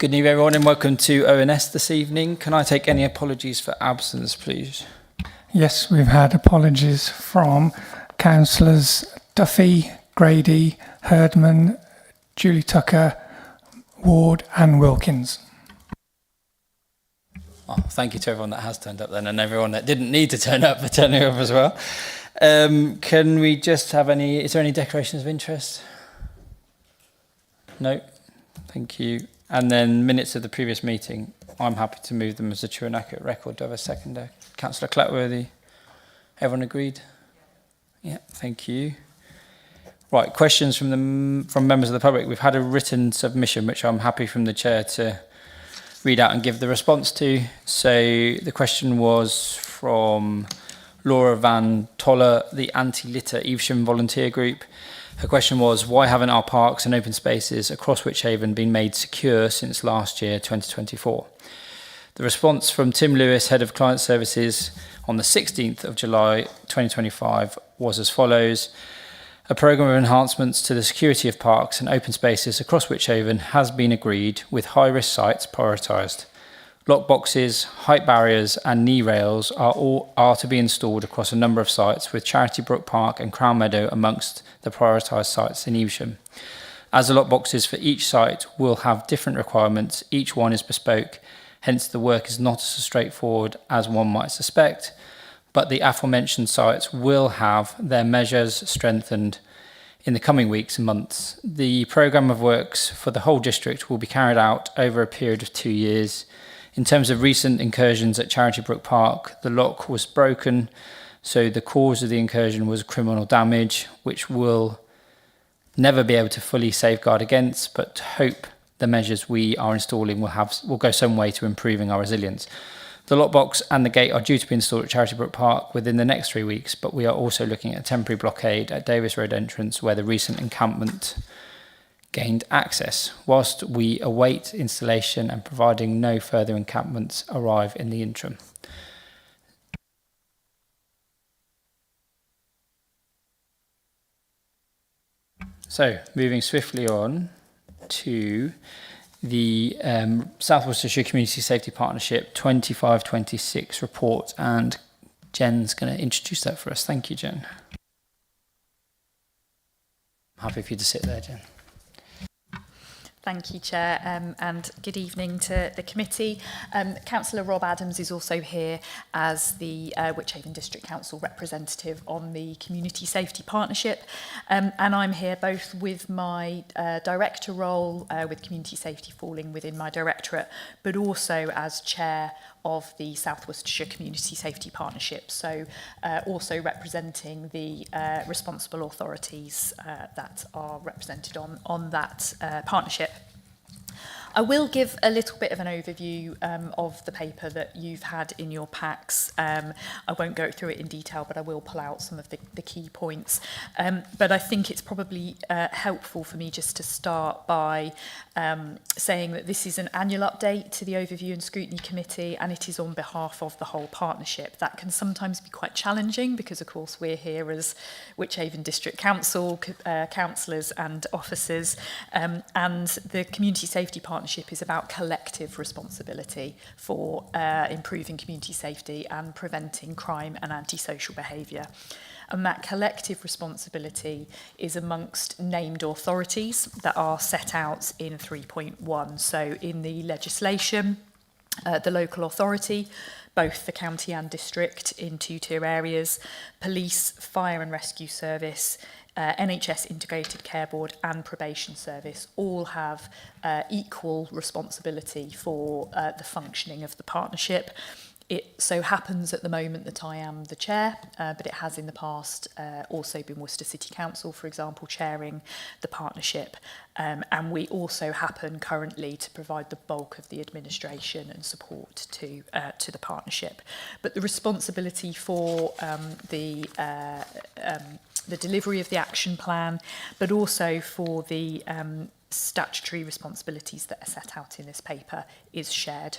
Good evening, everyone, and welcome to ONS this evening. Can I take any apologies for absence, please? Yes, we've had apologies from councillors Duffy, Grady, Herdman, Julie Tucker, Ward and Wilkins. Oh, thank you to everyone that has turned up then, and everyone that didn't need to turn up for turning up as well. Can we just have is there any declarations of interest? No, thank you. And then minutes of the previous meeting, I'm happy to move them as a true and accurate record. Do I have a seconder? Councillor Clatworthy, everyone agreed? Yeah, thank you. Right, questions from members of the public. We've had a written submission, which I'm happy from the chair to read out and give the response to. So the question was from Laura Van Toller, the Anti-Litter Evesham Volunteer Group. Her question was, why haven't our parks and open spaces across Wychavon been made secure since last year, 2024? The response from Tim Lewis, Head of Client Services, on the 16th of July 2025 was as follows. A programme of enhancements to the security of parks and open spaces across Wychavon has been agreed, with high-risk sites prioritised. Lock boxes, height barriers and knee rails are to be installed across a number of sites, with Charity Brook Park and Crown Meadow amongst the prioritised sites in Evesham. As the lock boxes for each site will have different requirements, each one is bespoke, hence the work is not as straightforward as one might suspect, but the aforementioned sites will have their measures strengthened in the coming weeks and months. The programme of works for the whole district will be carried out over a period of 2 years. In terms of recent incursions at Charity Brook Park, the lock was broken, so the cause of the incursion was criminal damage, which we'll never be able to fully safeguard against, but hope the measures we are installing will go some way to improving our resilience. The lockbox and the gate are due to be installed at Charity Brook Park within the next 3 weeks, but we are also looking at a temporary blockade at Davis Road entrance where the recent encampment gained access, whilst we await installation and providing no further encampments arrive in the interim. So, moving swiftly on to the South Worcestershire Community Safety Partnership 25-26 report, and Jen's going to introduce that for us. Thank you, Jen. I'm happy for you to sit there, Jen. Thank you, Chair, and good evening to the committee. Councillor Rob Adams is also here as the Wychavon District Council representative on the Community Safety Partnership, and I'm here both with my director role, with community safety falling within my directorate, but also as chair of the South Worcestershire Community Safety Partnership, so also representing the responsible authorities that are represented on that partnership. I will give a little bit of an overview of the paper that you've had in your packs. I won't go through it in detail, but I will pull out some of the key points. But I think it's probably helpful for me just to start by saying that this is an annual update to the Overview and Scrutiny Committee, and it is on behalf of the whole partnership. That can sometimes be quite challenging because, of course, we're here as Wychavon District Council, councillors and officers, and the Community Safety Partnership is about collective responsibility for improving community safety and preventing crime and antisocial behaviour. And that collective responsibility is amongst named authorities that are set out in 3.1. So in the legislation, the local authority, both the county and district in 2 areas, police, fire and rescue service, NHS Integrated Care Board and Probation Service all have equal responsibility for the functioning of the partnership. It so happens at the moment that I am the chair, but it has in the past also been Worcester City Council, for example, chairing the partnership. And we also happen currently to provide the bulk of the administration and support to the partnership. But the responsibility for the delivery of the action plan, but also for the statutory responsibilities that are set out in this paper is shared.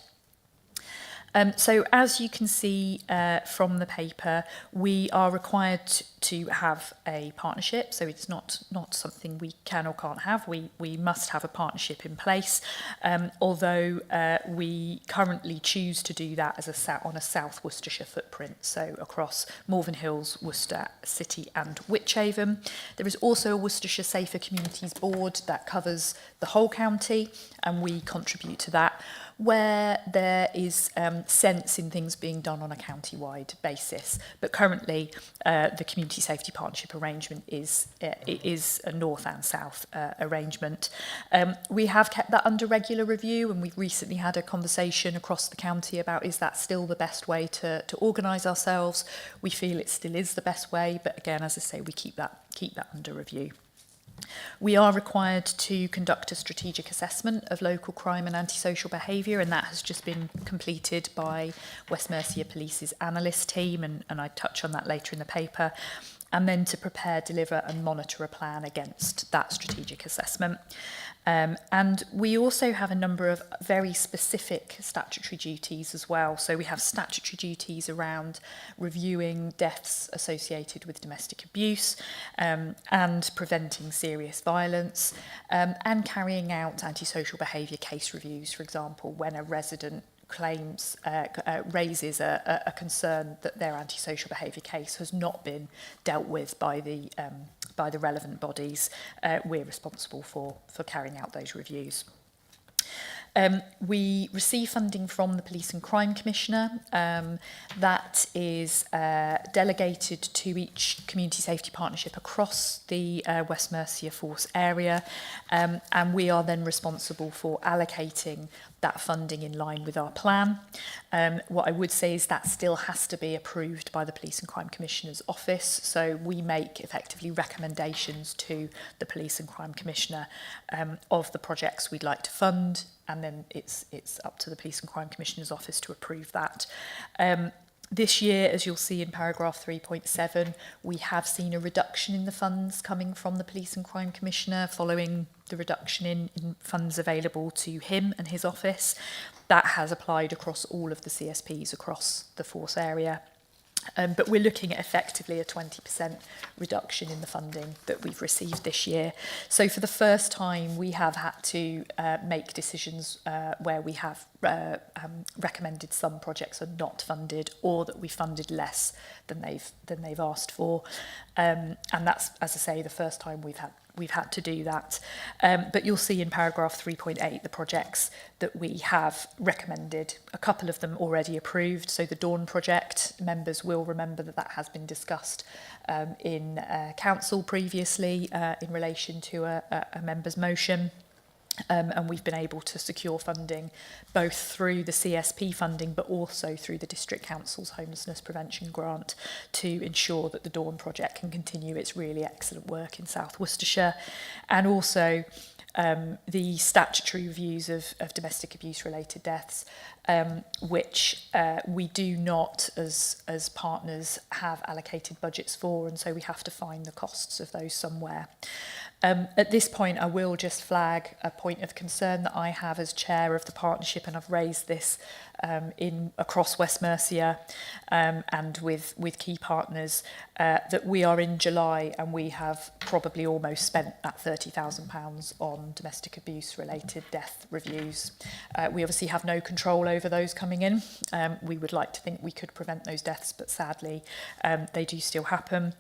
So as you can see from the paper, we are required to have a partnership. So it's not something we can or can't have. We must have a partnership in place, although we currently choose to do that as on a South Worcestershire footprint, so across Malvern Hills, Worcester City and Wychavon. There is also a Worcestershire Safer Communities Board that covers the whole county, and we contribute to that where there is sense in things being done on a county-wide basis. But currently, the Community Safety Partnership arrangement is a north and south arrangement. We have kept that under regular review, and we've recently had a conversation across the county about, is that still the best way to organise ourselves? We feel it still is the best way, but again, as I say, we keep that under review. We are required to conduct a strategic assessment of local crime and antisocial behaviour, and that has just been completed by West Mercia Police's analyst team, and I touch on that later in the paper, and then to prepare, deliver and monitor a plan against that strategic assessment. And we also have a number of very specific statutory duties as well. So we have statutory duties around reviewing deaths associated with domestic abuse and preventing serious violence, and carrying out antisocial behaviour case reviews, for example, when a resident claims raises a concern that their antisocial behaviour case has not been dealt with by the relevant bodies. We're responsible for carrying out those reviews. We receive funding from the Police and Crime Commissioner that is delegated to each community safety partnership across the West Mercia Force area, and we are then responsible for allocating that funding in line with our plan. What I would say is that still has to be approved by the Police and Crime Commissioner's office, so we make effectively recommendations to the Police and Crime Commissioner of the projects we'd like to fund, and then it's up to the Police and Crime Commissioner's office to approve that. This year, as you'll see in paragraph 3.7, we have seen a reduction in the funds coming from the Police and Crime Commissioner following the reduction in funds available to him and his office. That has applied across all of the CSPs across the force area. But we're looking at effectively a 20% reduction in the funding that we've received this year. So for the first time, we have had to make decisions where we have recommended some projects are not funded, or that we funded less than they've asked for. And that's, as I say, the first time we've had to do that. But you'll see in paragraph 3.8 the projects that we have recommended, a couple of them already approved. So the Dawn project, members will remember that has been discussed in council previously in relation to a member's motion. And we've been able to secure funding both through the CSP funding but also through the District Council's Homelessness Prevention Grant to ensure that the Dawn project can continue its really excellent work in South Worcestershire. And also the statutory reviews of domestic abuse related deaths, which we do not as partners have allocated budgets for, and so we have to find the costs of those somewhere. At this point, I will just flag a point of concern that I have as chair of the partnership, and I've raised this across West Mercia and with key partners, that we are in July and we have probably almost spent that £30,000 on domestic abuse related death reviews. We obviously have no control over those coming in. We would like to think we could prevent those deaths, but sadly they do still happen.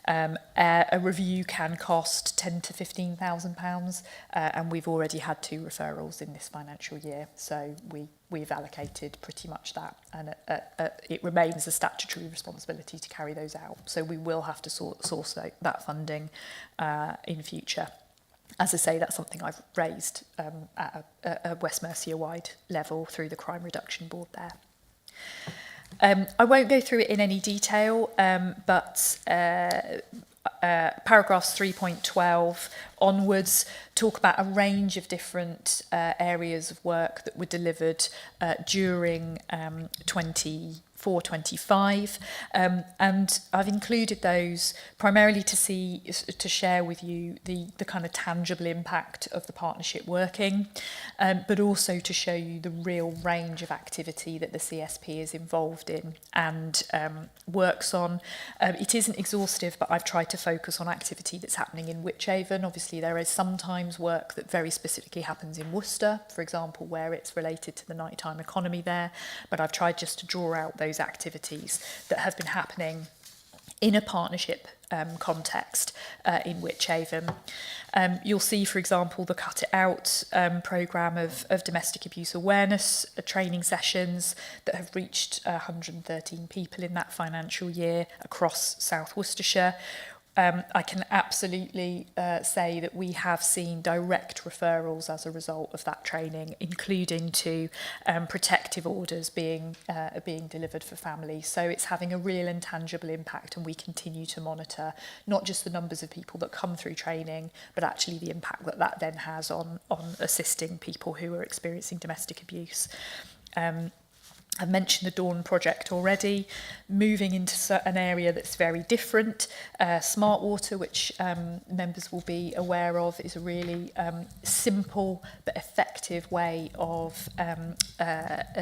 A review can cost £10,000 to £15,000, and we've already had 2 referrals in this financial year, so we've allocated pretty much that, and it remains a statutory responsibility to carry those out. So we will have to source that funding in future. As I say, that's something I've raised at a West Mercia-wide level through the Crime Reduction Board there. I won't go through it in any detail, but paragraphs 3.12 onwards, talk about a range of different areas of work that were delivered during 24-25, and I've included those primarily to share with you the kind of tangible impact of the partnership working, but also to show you the real range of activity that the CSP is involved in and works on. It isn't exhaustive, but I've tried to focus on activity that's happening in Wychavon. Obviously, there is sometimes work that very specifically happens in Worcester, for example, where it's related to the nighttime economy there, but I've tried just to draw out those activities that have been happening in a partnership context in Wychavon. You'll see, for example, the Cut It Out programme of domestic abuse awareness training sessions that have reached 113 people in that financial year across South Worcestershire. I can absolutely say that we have seen direct referrals as a result of that training, including to protective orders being delivered for families. So it's having a real and tangible impact, and we continue to monitor not just the numbers of people that come through training, but actually the impact that that then has on assisting people who are experiencing domestic abuse. I've mentioned the Dawn project already, moving into an area that's very different. Smart Water, which members will be aware of, is a really simple but effective way of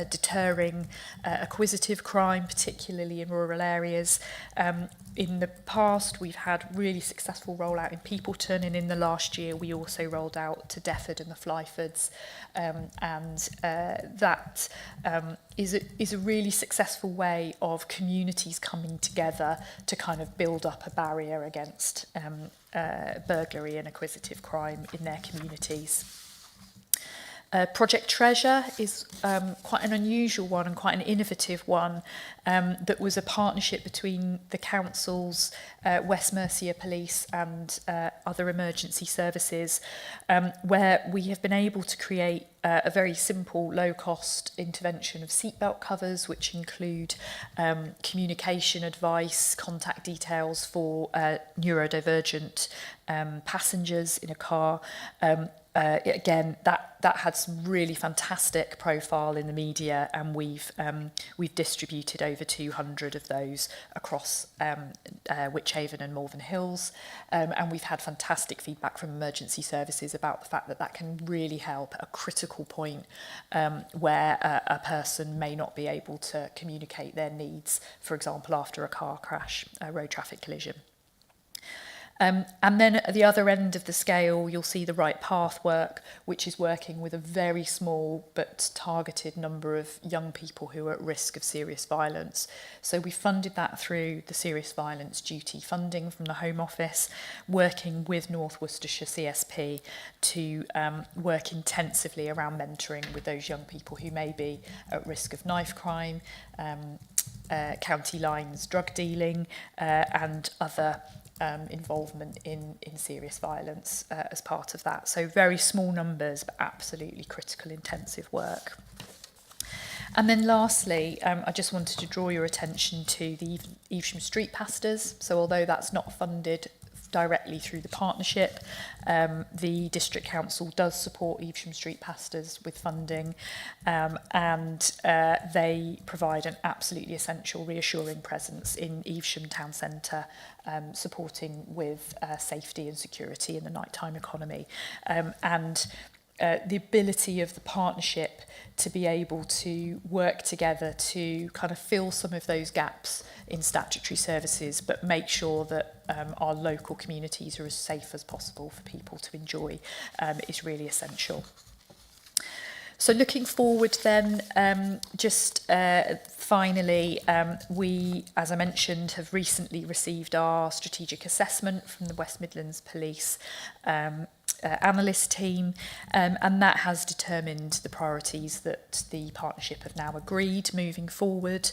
deterring acquisitive crime, particularly in rural areas. In the past, we've had really successful rollout in Peopleton, and in the last year, we also rolled out to Defford and the Flyfords, and that is a really successful way of communities coming together to kind of build up a barrier against burglary and acquisitive crime in their communities. Project Treasure is quite an unusual one and quite an innovative one that was a partnership between the councils, West Mercia Police and other emergency services, where we have been able to create a very simple, low-cost intervention of seatbelt covers, which include communication advice, contact details for neurodivergent passengers in a car. Again, that had some really fantastic profile in the media, and we've distributed over 200 of those across Wychavon and Malvern Hills, and we've had fantastic feedback from emergency services about the fact that that can really help at a critical point where a person may not be able to communicate their needs, for example, after a car crash, a road traffic collision. And then at the other end of the scale, you'll see the Right Path work, which is working with a very small but targeted number of young people who are at risk of serious violence. So we funded that through the Serious Violence Duty funding from the Home Office, working with North Worcestershire CSP to work intensively around mentoring with those young people who may be at risk of knife crime, county lines drug dealing, and other involvement in serious violence as part of that. So very small numbers, but absolutely critical, intensive work. And then lastly, I just wanted to draw your attention to the Evesham Street Pastors. So although that's not funded directly through the partnership, the District Council does support Evesham Street Pastors with funding, and they provide an absolutely essential reassuring presence in Evesham Town Centre, supporting with safety and security in the nighttime economy, and the ability of the partnership to be able to work together to kind of fill some of those gaps in statutory services, but make sure that our local communities are as safe as possible for people to enjoy is really essential. So looking forward then, finally, we, as I mentioned, have recently received our strategic assessment from the West Midlands Police analyst team, and that has determined the priorities that the partnership have now agreed moving forward.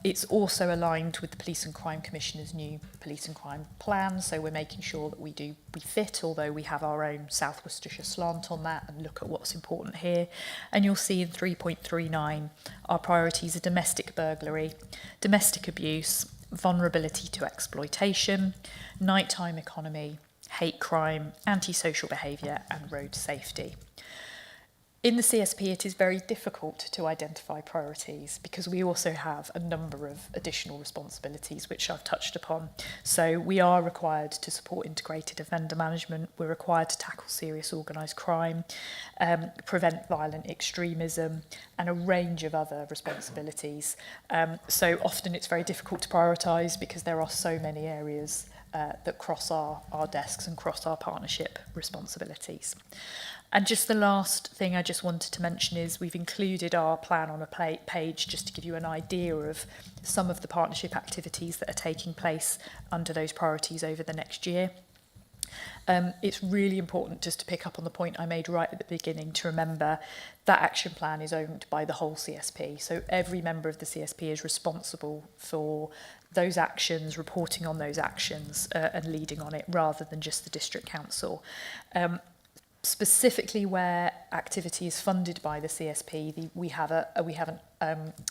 It's also aligned with the Police and Crime Commissioner's new Police and Crime plan, so we're making sure that we fit, although we have our own South Worcestershire slant on that and look at what's important here. And you'll see in 3.39 our priorities are domestic burglary, domestic abuse, vulnerability to exploitation, nighttime economy, hate crime, antisocial behaviour and road safety. In the CSP, it is very difficult to identify priorities because we also have a number of additional responsibilities which I've touched upon. So we are required to support integrated offender management, we're required to tackle serious organised crime, prevent violent extremism and a range of other responsibilities. So often it's very difficult to prioritise because there are so many areas that cross our desks and cross our partnership responsibilities. And just the last thing I just wanted to mention is we've included our plan on a page just to give you an idea of some of the partnership activities that are taking place under those priorities over the next year. It's really important just to pick up on the point I made right at the beginning to remember that action plan is owned by the whole CSP. So every member of the CSP is responsible for those actions, reporting on those actions and leading on it rather than just the district council. Specifically where activity is funded by the CSP, we have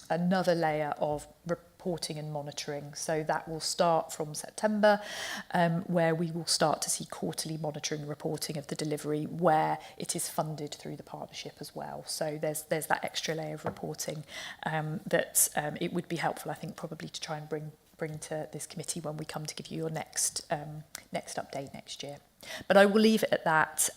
another layer of reporting and monitoring. So that will start from September, where we will start to see quarterly monitoring and reporting of the delivery where it is funded through the partnership as well. So there's that extra layer of reporting that it would be helpful, I think, probably to try and bring to this committee when we come to give you your next update next year. But I will leave it at that,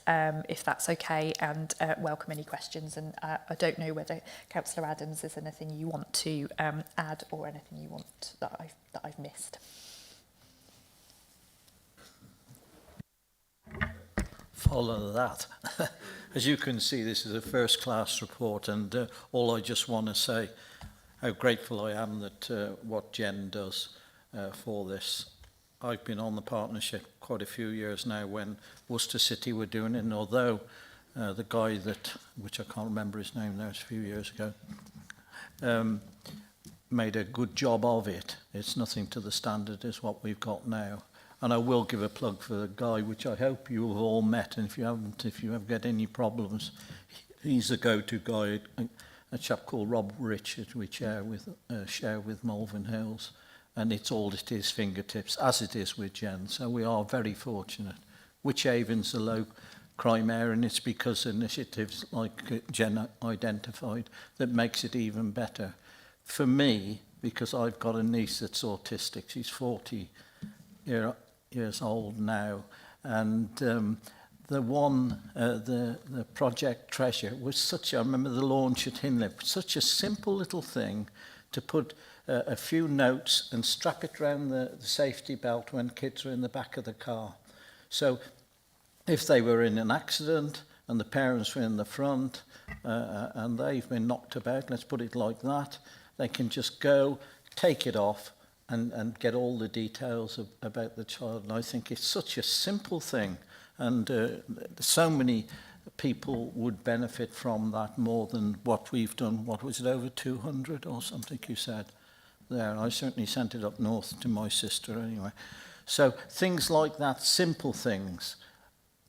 if that's okay, and welcome any questions. And I don't know whether Councillor Adams, there's anything you want to add or anything you want that I've missed. Follow that. As you can see, this is a first-class report, and all I just want to say how grateful I am that what Jen does for this. I've been on the partnership quite a few years now when Worcester City were doing it, and although the guy which I can't remember his name now, it's a few years ago, made a good job of it, it's nothing to the standard as what we've got now. And I will give a plug for the guy, which I hope you have all met, and if you haven't, if you ever get any problems, he's the go-to guy, a chap called Rob Richard, we share with Malvern Hills. And it's all at his fingertips, as it is with Jen. So we are very fortunate. Wychavon's a low crime area, and it's because initiatives like Jen identified that makes it even better. For me, because I've got a niece that's autistic, she's 40 years old now, and the Project Treasure was I remember the launch at Hinlip, such a simple little thing to put a few notes and strap it around the safety belt when kids are in the back of the car. So if they were in an accident and the parents were in the front and they've been knocked about, let's put it like that, they can just go, take it off and get all the details about the child. And I think it's such a simple thing, and so many people would benefit from that more than what we've done. What was it, over 200 or something you said there? I certainly sent it up north to my sister anyway. So things like that, simple things.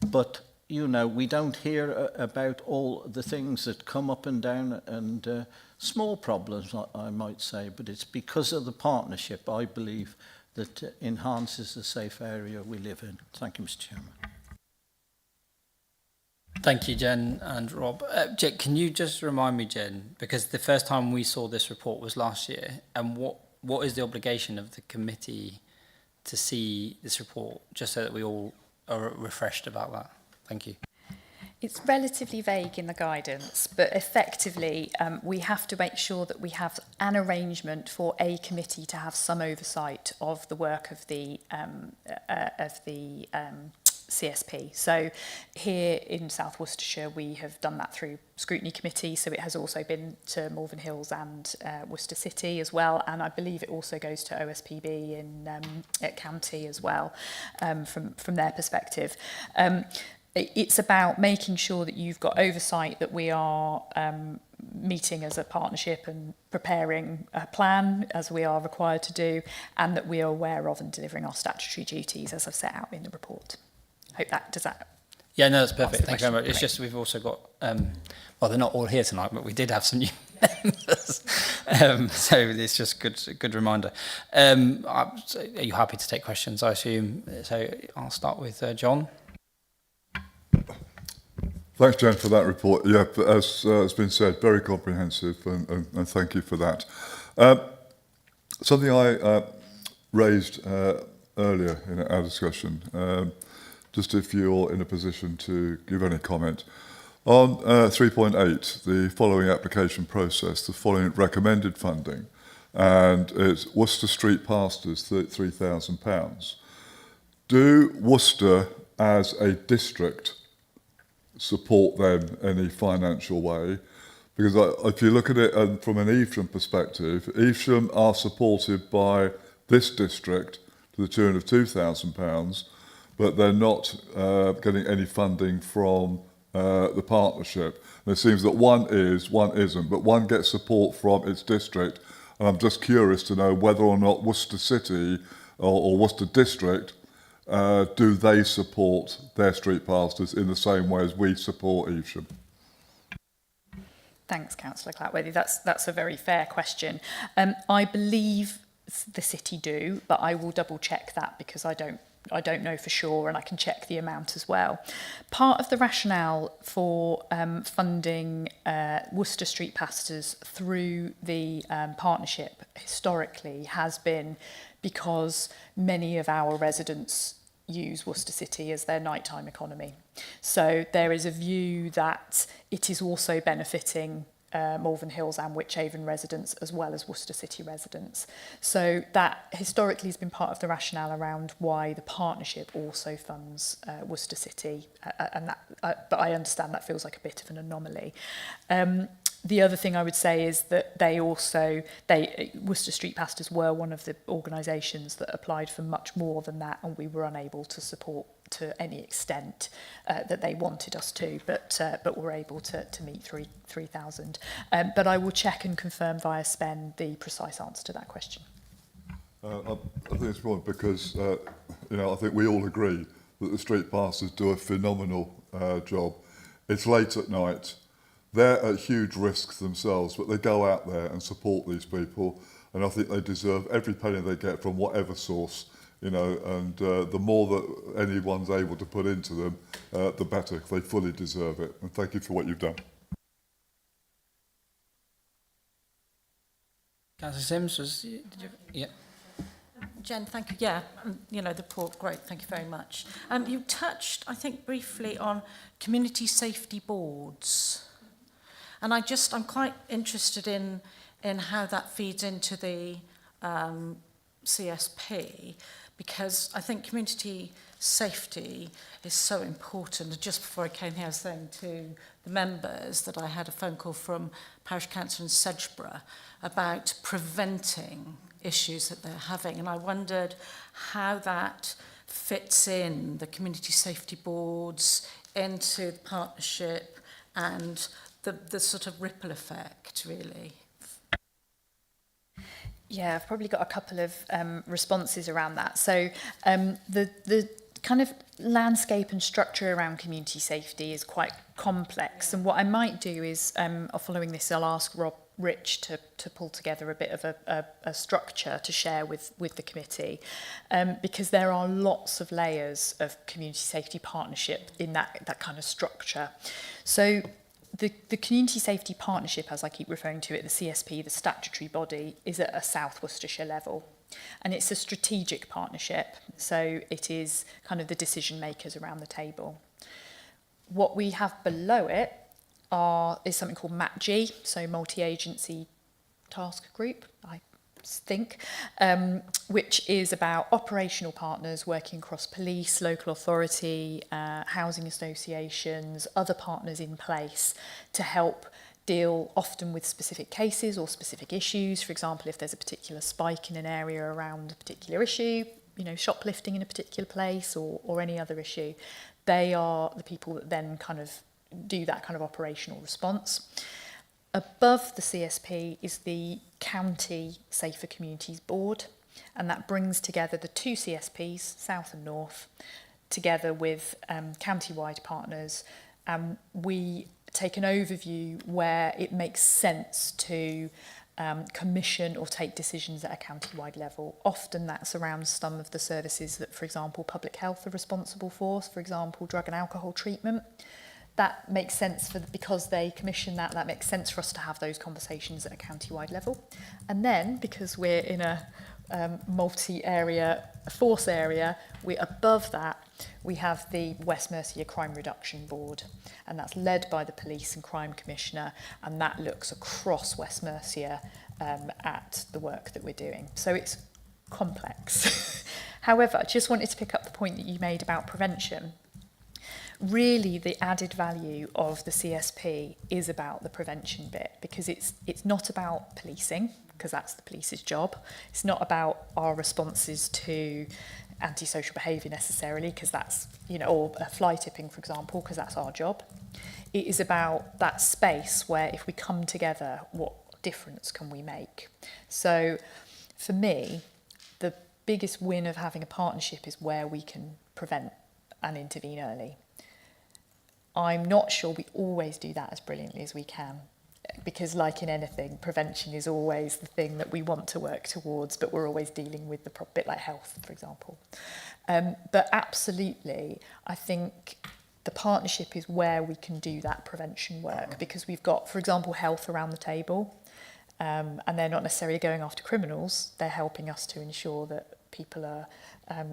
But, you know, we don't hear about all the things that come up and down and small problems, I might say. But it's because of the partnership, I believe, that enhances the safe area we live in. Thank you, Mr. Chairman. Thank you, Jen and Rob. Jen, can you just remind me, Jen, because the first time we saw this report was last year, and what is the obligation of the committee to see this report, just so that we all are refreshed about that? Thank you. It's relatively vague in the guidance, but effectively we have to make sure that we have an arrangement for a committee to have some oversight of the work of the CSP. So here in South Worcestershire, we have done that through Scrutiny Committee, so it has also been to Malvern Hills and Worcester City as well, and I believe it also goes to OSPB in at County as well, from their perspective. It's about making sure that you've got oversight, that we are meeting as a partnership and preparing a plan as we are required to do, and that we are aware of and delivering our statutory duties as I've set out in the report. Hope that does that. Yeah, no, that's perfect. Thank you very much. Great. It's just we've also got, well, they're not all here tonight, but we did have some new members. So it's just a good reminder. Are you happy to take questions, I assume? So I'll start with John. Thanks, Jen, for that report. Yeah, as has been said, very comprehensive, and thank you for that. Something I raised earlier in our discussion, just if you're in a position to give any comment. On 3.8, the following application process, the following recommended funding, and it's Worcester Street pastors, £3,000. Do Worcester as a district support them any financial way? Because if you look at it from an Evesham perspective, Evesham are supported by this district to the tune of £2,000, but they're not getting any funding from the partnership. And it seems that one is, one isn't, but one gets support from its district. And I'm just curious to know whether or not Worcester City or Worcester District do they support their street pastors in the same way as we support Evesham? Thanks, Councillor Clatworthy. That's a very fair question. I believe the city do, but I will double check that because I don't know for sure, and I can check the amount as well. Part of the rationale for funding Worcester Street pastors through the partnership historically has been because many of our residents use Worcester City as their nighttime economy. So there is a view that it is also benefiting Malvern Hills and Wychavon residents as well as Worcester City residents. So that historically has been part of the rationale around why the partnership also funds Worcester City, and that, but I understand that feels like a bit of an anomaly. The other thing I would say is that Worcester Street Pastors were one of the organisations that applied for much more than that, and we were unable to support to any extent that they wanted us to, but were able to meet 3,000. But I will check and confirm via Spen the precise answer to that question. I think it's important because I think we all agree that the street pastors do a phenomenal job. It's late at night. They're at huge risks themselves, but they go out there and support these people, and I think they deserve every penny they get from whatever source, and the more that anyone's able to put into them, the better. They fully deserve it, and thank you for what you've done. Councillor Sims, yeah. Jen, thank you. Yeah, the report, great. Thank you very much. You touched, I think, briefly on community safety boards. And I'm quite interested in how that feeds into the CSP, because I think community safety is so important. And just before I came here, I was saying to the members that I had a phone call from Parish Council in Sedgeburgh about preventing issues that they're having. And I wondered how that fits in the community safety boards into the partnership and the sort of ripple effect, really. Yeah, I've probably got a couple of responses around that. So the kind of landscape and structure around community safety is quite complex. And what I might do is, following this, I'll ask Rich to pull together a bit of a structure to share with the committee, because there are lots of layers of community safety partnership in that kind of structure. So the Community Safety Partnership, as I keep referring to it, the CSP, the statutory body, is at a South Worcestershire level. And it's a strategic partnership, so it is kind of the decision makers around the table. What we have below it is something called MATG, so Multi-Agency Task Group, I think, which is about operational partners working across police, local authority, housing associations, other partners in place to help deal often with specific cases or specific issues. For example, if there's a particular spike in an area around a particular issue, shoplifting in a particular place or any other issue, they are the people that then kind of do that kind of operational response. Above the CSP is the County Safer Communities Board, and that brings together the two CSPs, South and North, together with county-wide partners. We take an overview where it makes sense to commission or take decisions at a county-wide level. Often that's around some of the services that, for example, public health are responsible for example, drug and alcohol treatment. That makes sense because they commission that makes sense for us to have those conversations at a county-wide level. And then, because we're in a multi-area force area, we're above that, we have the West Mercia Crime Reduction Board, and that's led by the Police and Crime Commissioner, and that looks across West Mercia at the work that we're doing. So it's complex. However, I just wanted to pick up the point that you made about prevention. Really, the added value of the CSP is about the prevention bit, because it's not about policing, because that's the police's job. It's not about our responses to antisocial behaviour necessarily, because that's, or fly tipping, for example, because that's our job. It is about that space where if we come together, what difference can we make? So for me, the biggest win of having a partnership is where we can prevent and intervene early. I'm not sure we always do that as brilliantly as we can, because like in anything, prevention is always the thing that we want to work towards, but we're always dealing with the bit like health, for example. But absolutely, I think the partnership is where we can do that prevention work, because we've got, for example, health around the table, and they're not necessarily going after criminals, they're helping us to ensure that people are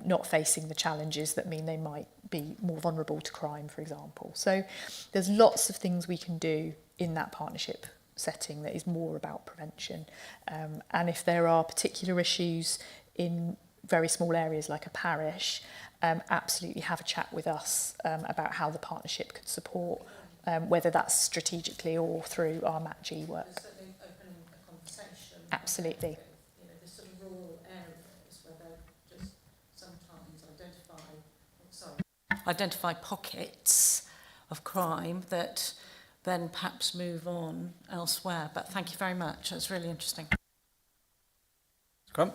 not facing the challenges that mean they might be more vulnerable to crime, for example. So there's lots of things we can do in that partnership setting that is more about prevention. And if there are particular issues in very small areas like a parish, absolutely have a chat with us about how the partnership could support, whether that's strategically or through our MATG work. Certainly opening a conversation. Absolutely. The sort of rural areas where they just sometimes identify pockets of crime that then perhaps move on elsewhere. But thank you very much. That's really interesting. Come.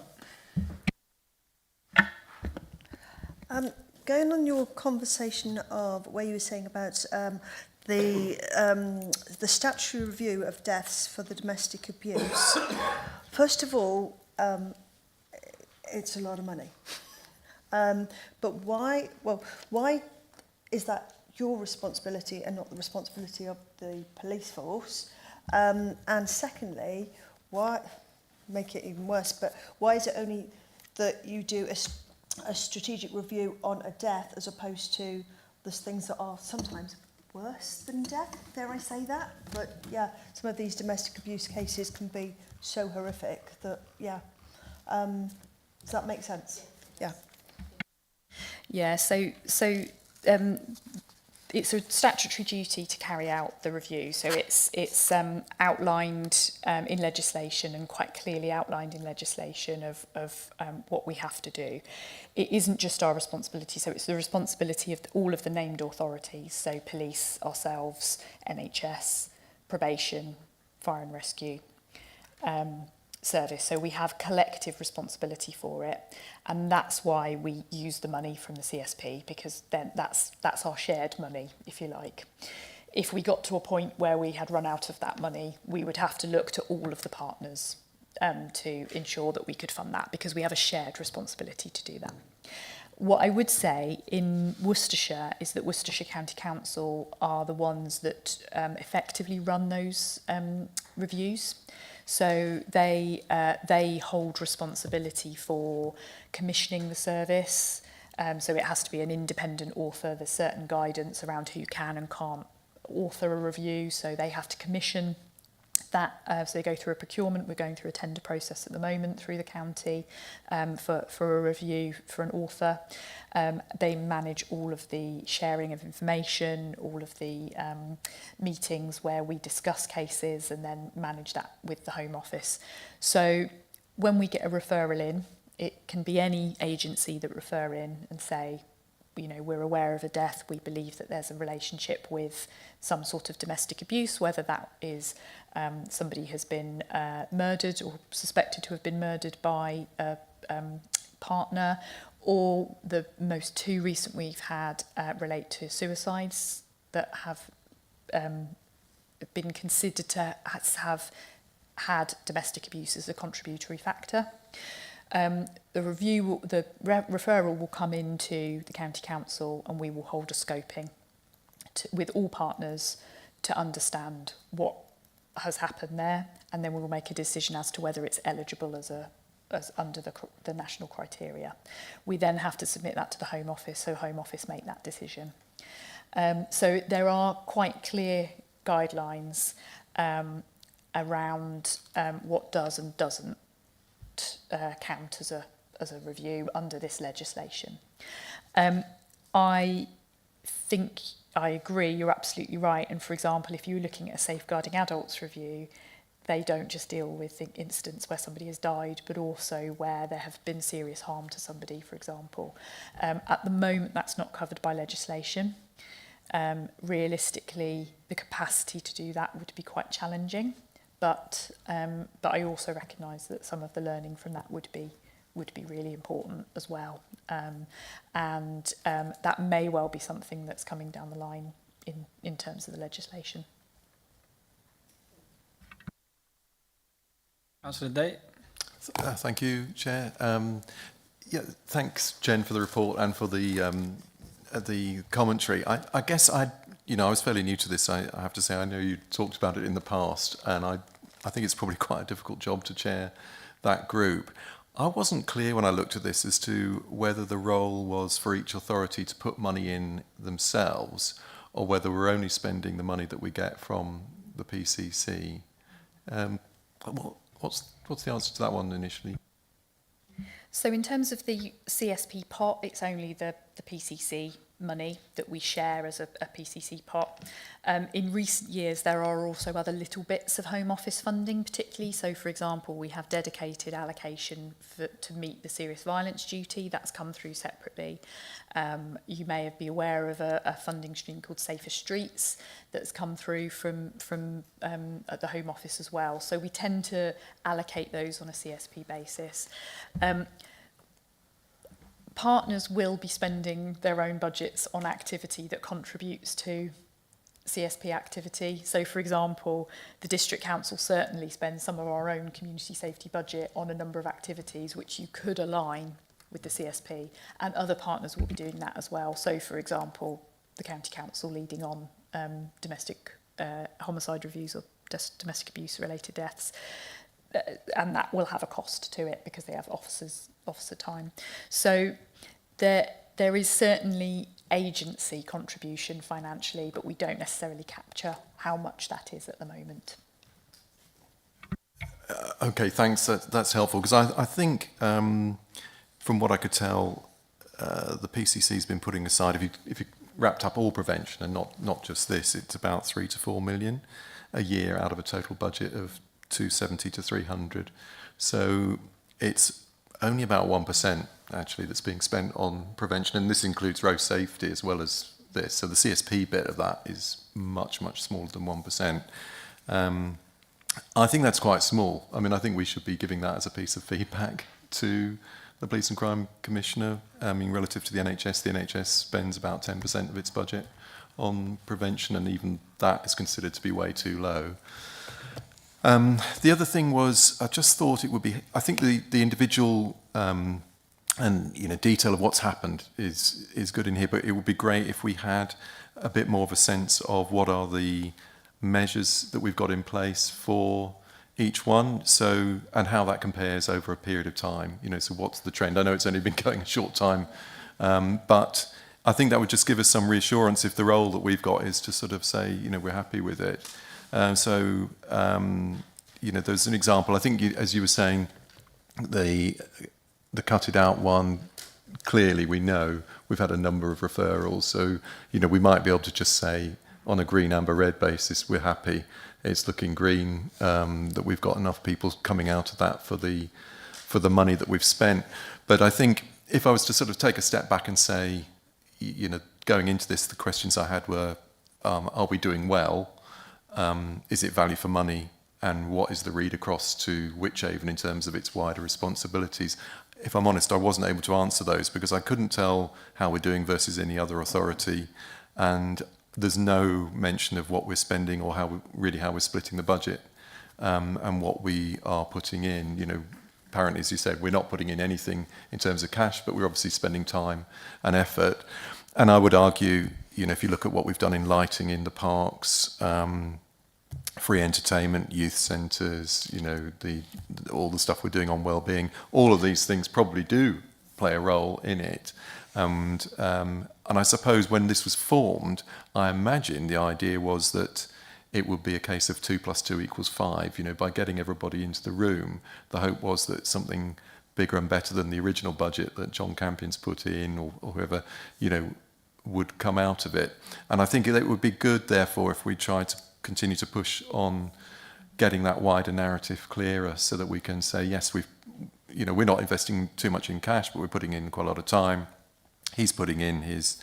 Going on your conversation of where you were saying about the statutory review of deaths for the domestic abuse. First of all, it's a lot of money. But why is that your responsibility and not the responsibility of the police force? And secondly, why, make it even worse, but why is it only that you do a strategic review on a death as opposed to the things that are sometimes worse than death, dare I say that? But yeah, some of these domestic abuse cases can be so horrific that, does that make sense? Yeah. Yeah, so it's a statutory duty to carry out the review. So it's outlined in legislation, and quite clearly outlined in legislation of what we have to do. It isn't just our responsibility, so it's the responsibility of all of the named authorities, so police, ourselves, NHS, probation, fire and rescue, service. So we have collective responsibility for it, and that's why we use the money from the CSP, because then that's our shared money, if you like. If we got to a point where we had run out of that money, we would have to look to all of the partners to ensure that we could fund that, because we have a shared responsibility to do that. What I would say in Worcestershire is that Worcestershire County Council are the ones that effectively run those reviews. So they hold responsibility for commissioning the service. So it has to be an independent author. There's certain guidance around who can and can't author a review. So they have to commission that. So they go through a procurement. We're going through a tender process at the moment through the county for a review for an author. They manage all of the sharing of information, all of the meetings where we discuss cases, and then manage that with the Home Office. So when we get a referral in, it can be any agency that refer in and say, we're aware of a death, we believe that there's a relationship with some sort of domestic abuse, whether that is somebody has been murdered or suspected to have been murdered by a partner, or the most two recent we've had relate to suicides that have been considered to have had domestic abuse as a contributory factor. The referral will come into the County Council, and we will hold a scoping with all partners to understand what has happened there, and then we will make a decision as to whether it's eligible as under the national criteria. We then have to submit that to the Home Office, so Home Office make that decision. So there are quite clear guidelines around what does and doesn't count as a review under this legislation. I think I agree, you're absolutely right. And for example, if you're looking at a safeguarding adults review, they don't just deal with incidents where somebody has died, but also where there have been serious harm to somebody, for example. At the moment, that's not covered by legislation. Realistically, the capacity to do that would be quite challenging, but I also recognise that some of the learning from that would be really important as well, and that may well be something that's coming down the line in terms of the legislation. Councillor Day. Thank you, Chair. Yeah, thanks, Jen, for the report and for the commentary. I guess I was fairly new to this. I have to say, I know you talked about it in the past, and I think it's probably quite a difficult job to chair that group. I wasn't clear when I looked at this as to whether the role was for each authority to put money in themselves, or whether we're only spending the money that we get from the PCC. What's the answer to that one initially? So in terms of the CSP pot, it's only the PCC money that we share as a PCC pot. In recent years, there are also other little bits of Home Office funding, particularly. So, for example, we have dedicated allocation to meet the serious violence duty. That's come through separately. You may be aware of a funding stream called Safer Streets that's come through from at the Home Office as well. So we tend to allocate those on a CSP basis. Partners will be spending their own budgets on activity that contributes to CSP activity. So, for example, the District Council certainly spends some of our own community safety budget on a number of activities which you could align with the CSP, and other partners will be doing that as well. So, for example, the County Council leading on domestic homicide reviews or domestic abuse related deaths. And that will have a cost to it because they have officer time. So there is certainly agency contribution financially, but we don't necessarily capture how much that is at the moment. Okay, thanks. That's helpful, because I think from what I could tell, the PCC has been putting aside, if you wrapped up all prevention and not just this, it's about 3 to 4 million a year out of a total budget of 270 to 300. So it's only about 1% actually that's being spent on prevention, and this includes road safety as well as this. So the CSP bit of that is much, much smaller than 1%. I think that's quite small. I mean, I think we should be giving that as a piece of feedback to the Police and Crime Commissioner. I mean, relative to the NHS spends about 10% of its budget on prevention, and even that is considered to be way too low. The other thing was, I just thought it would be, I think the individual and detail of what's happened is good in here, but it would be great if we had a bit more of a sense of what are the measures that we've got in place for each one, so, and how that compares over a period of time. So what's the trend? I know it's only been going a short time, but I think that would just give us some reassurance if the role that we've got is to sort of say, we're happy with it. There's an example. I think, as you were saying, the cut it out one, clearly we know we've had a number of referrals. So, we might be able to just say on a green, amber, red basis, we're happy. It's looking green, that we've got enough people coming out of that for the money that we've spent. But I think if I was to sort of take a step back and say, going into this, the questions I had were, are we doing well? Is it value for money, and what is the read across to Wychavon in terms of its wider responsibilities? If I'm honest, I wasn't able to answer those because I couldn't tell how we're doing versus any other authority, and there's no mention of what we're spending or how we're splitting the budget and what we are putting in. You know, apparently, as you said, we're not putting in anything in terms of cash, but we're obviously spending time and effort. And I would argue, you know, if you look at what we've done in lighting in the parks, free entertainment, youth centres, you know, all the stuff we're doing on wellbeing, all of these things probably do play a role in it. And I suppose when this was formed, I imagine the idea was that it would be a case of 2 + 2 = 5. You know, by getting everybody into the room, the hope was that something bigger and better than the original budget that John Campion's put in, or whoever, you know, would come out of it. And I think it would be good, therefore, if we tried to continue to push on getting that wider narrative clearer, so that we can say, yes, we're not investing too much in cash, but we're putting in quite a lot of time. He's putting in his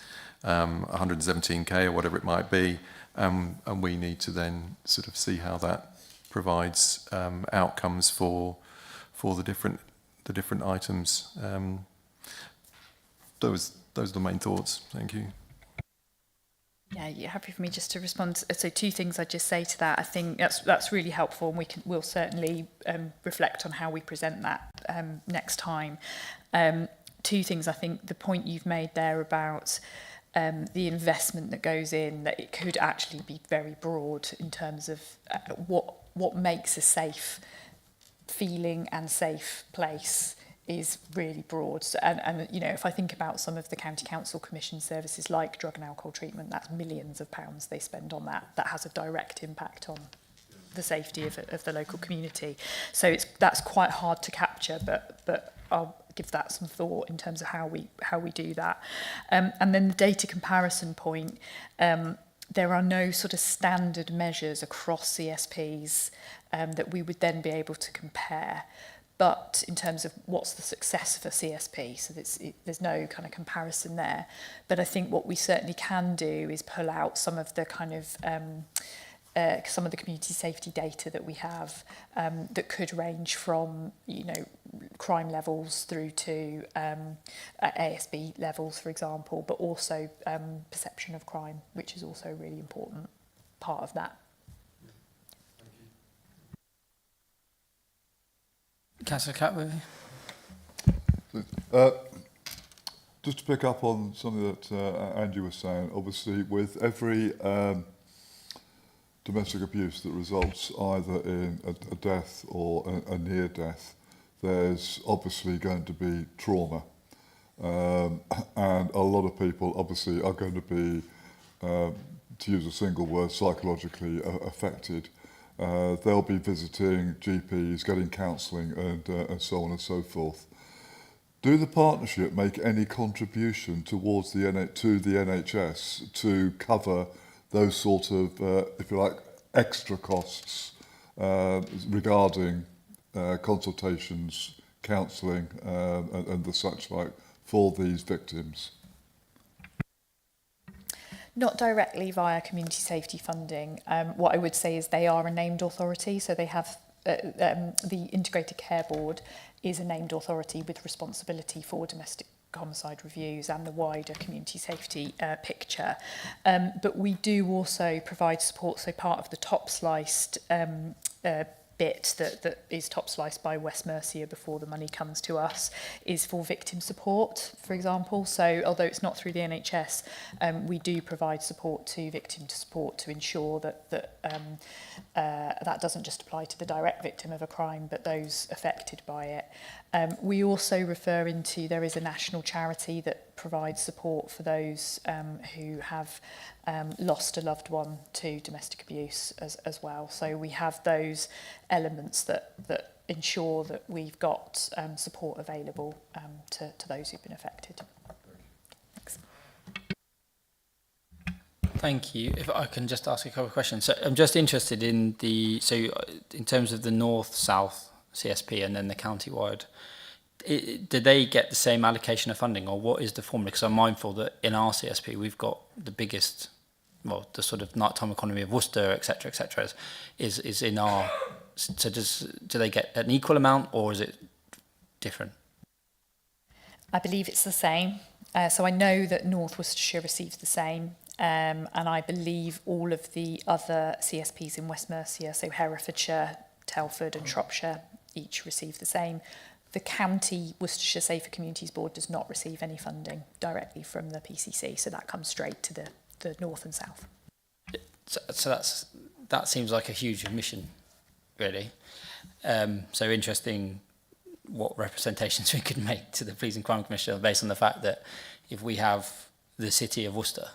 117k or whatever it might be, and we need to then sort of see how that provides outcomes for the different items. Those are the main thoughts. Thank you. Yeah, you're happy for me just to respond. So 2 things I'd just say to that. I think that's really helpful, and we'll certainly reflect on how we present that next time. 2 things. I think the point you've made there about the investment that goes in, that it could actually be very broad in terms of what makes a safe feeling and safe place is really broad. So, and you know, if I think about some of the county council commission services like drug and alcohol treatment, that's millions of pounds they spend on that has a direct impact on the safety of the local community. So that's quite hard to capture, but I'll give that some thought in terms of how we do that. And then the data comparison point, there are no sort of standard measures across CSPs that we would then be able to compare. But in terms of what's the success for CSP, so there's no kind of comparison there. But I think what we certainly can do is pull out some of the kind of some of the community safety data that we have that could range from, you know, crime levels through to ASB levels, for example, but also perception of crime, which is also a really important part of that. Councillor Clatworthy. Just to pick up on something that Angie was saying, obviously with every domestic abuse that results either in a death or a near death, there's obviously going to be trauma. And a lot of people obviously are going to be, to use a single word, psychologically affected. They'll be visiting GPs, getting counselling and so on and so forth. Do the partnership make any contribution towards to the NHS to cover those sort of, if you like, extra costs regarding consultations, counselling and the such like for these victims? Not directly via community safety funding. What I would say is they are a named authority, so they have the Integrated Care Board is a named authority with responsibility for domestic homicide reviews and the wider community safety picture. But we do also provide support, so part of the top sliced bit that is top sliced by West Mercia before the money comes to us is for victim support, for example. So although it's not through the NHS, we do provide support to victim support to ensure that that doesn't just apply to the direct victim of a crime, but those affected by it. We also refer into, there is a national charity that provides support for those who have lost a loved one to domestic abuse as well. So we have those elements that ensure that we've got support available to those who've been affected. Thanks. Thank you. If I can just ask a couple of questions. So I'm just interested in in terms of the north-south CSP and then the county-wide, do they get the same allocation of funding, or what is the formula? Because I'm mindful that in our CSP we've got the biggest, well, the sort of nighttime economy of Worcester, etc., is in our. So do they get an equal amount, or is it different? I believe it's the same. So I know that North Worcestershire receives the same, and I believe all of the other CSPs in West Mercia, so Herefordshire, Telford and Shropshire each receive the same. The County Worcestershire Safer Communities Board does not receive any funding directly from the PCC, so that comes straight to the north and south. So that seems like a huge omission, really. So interesting what representations we could make to the Police and Crime Commissioner based on the fact that if we have the city of Worcester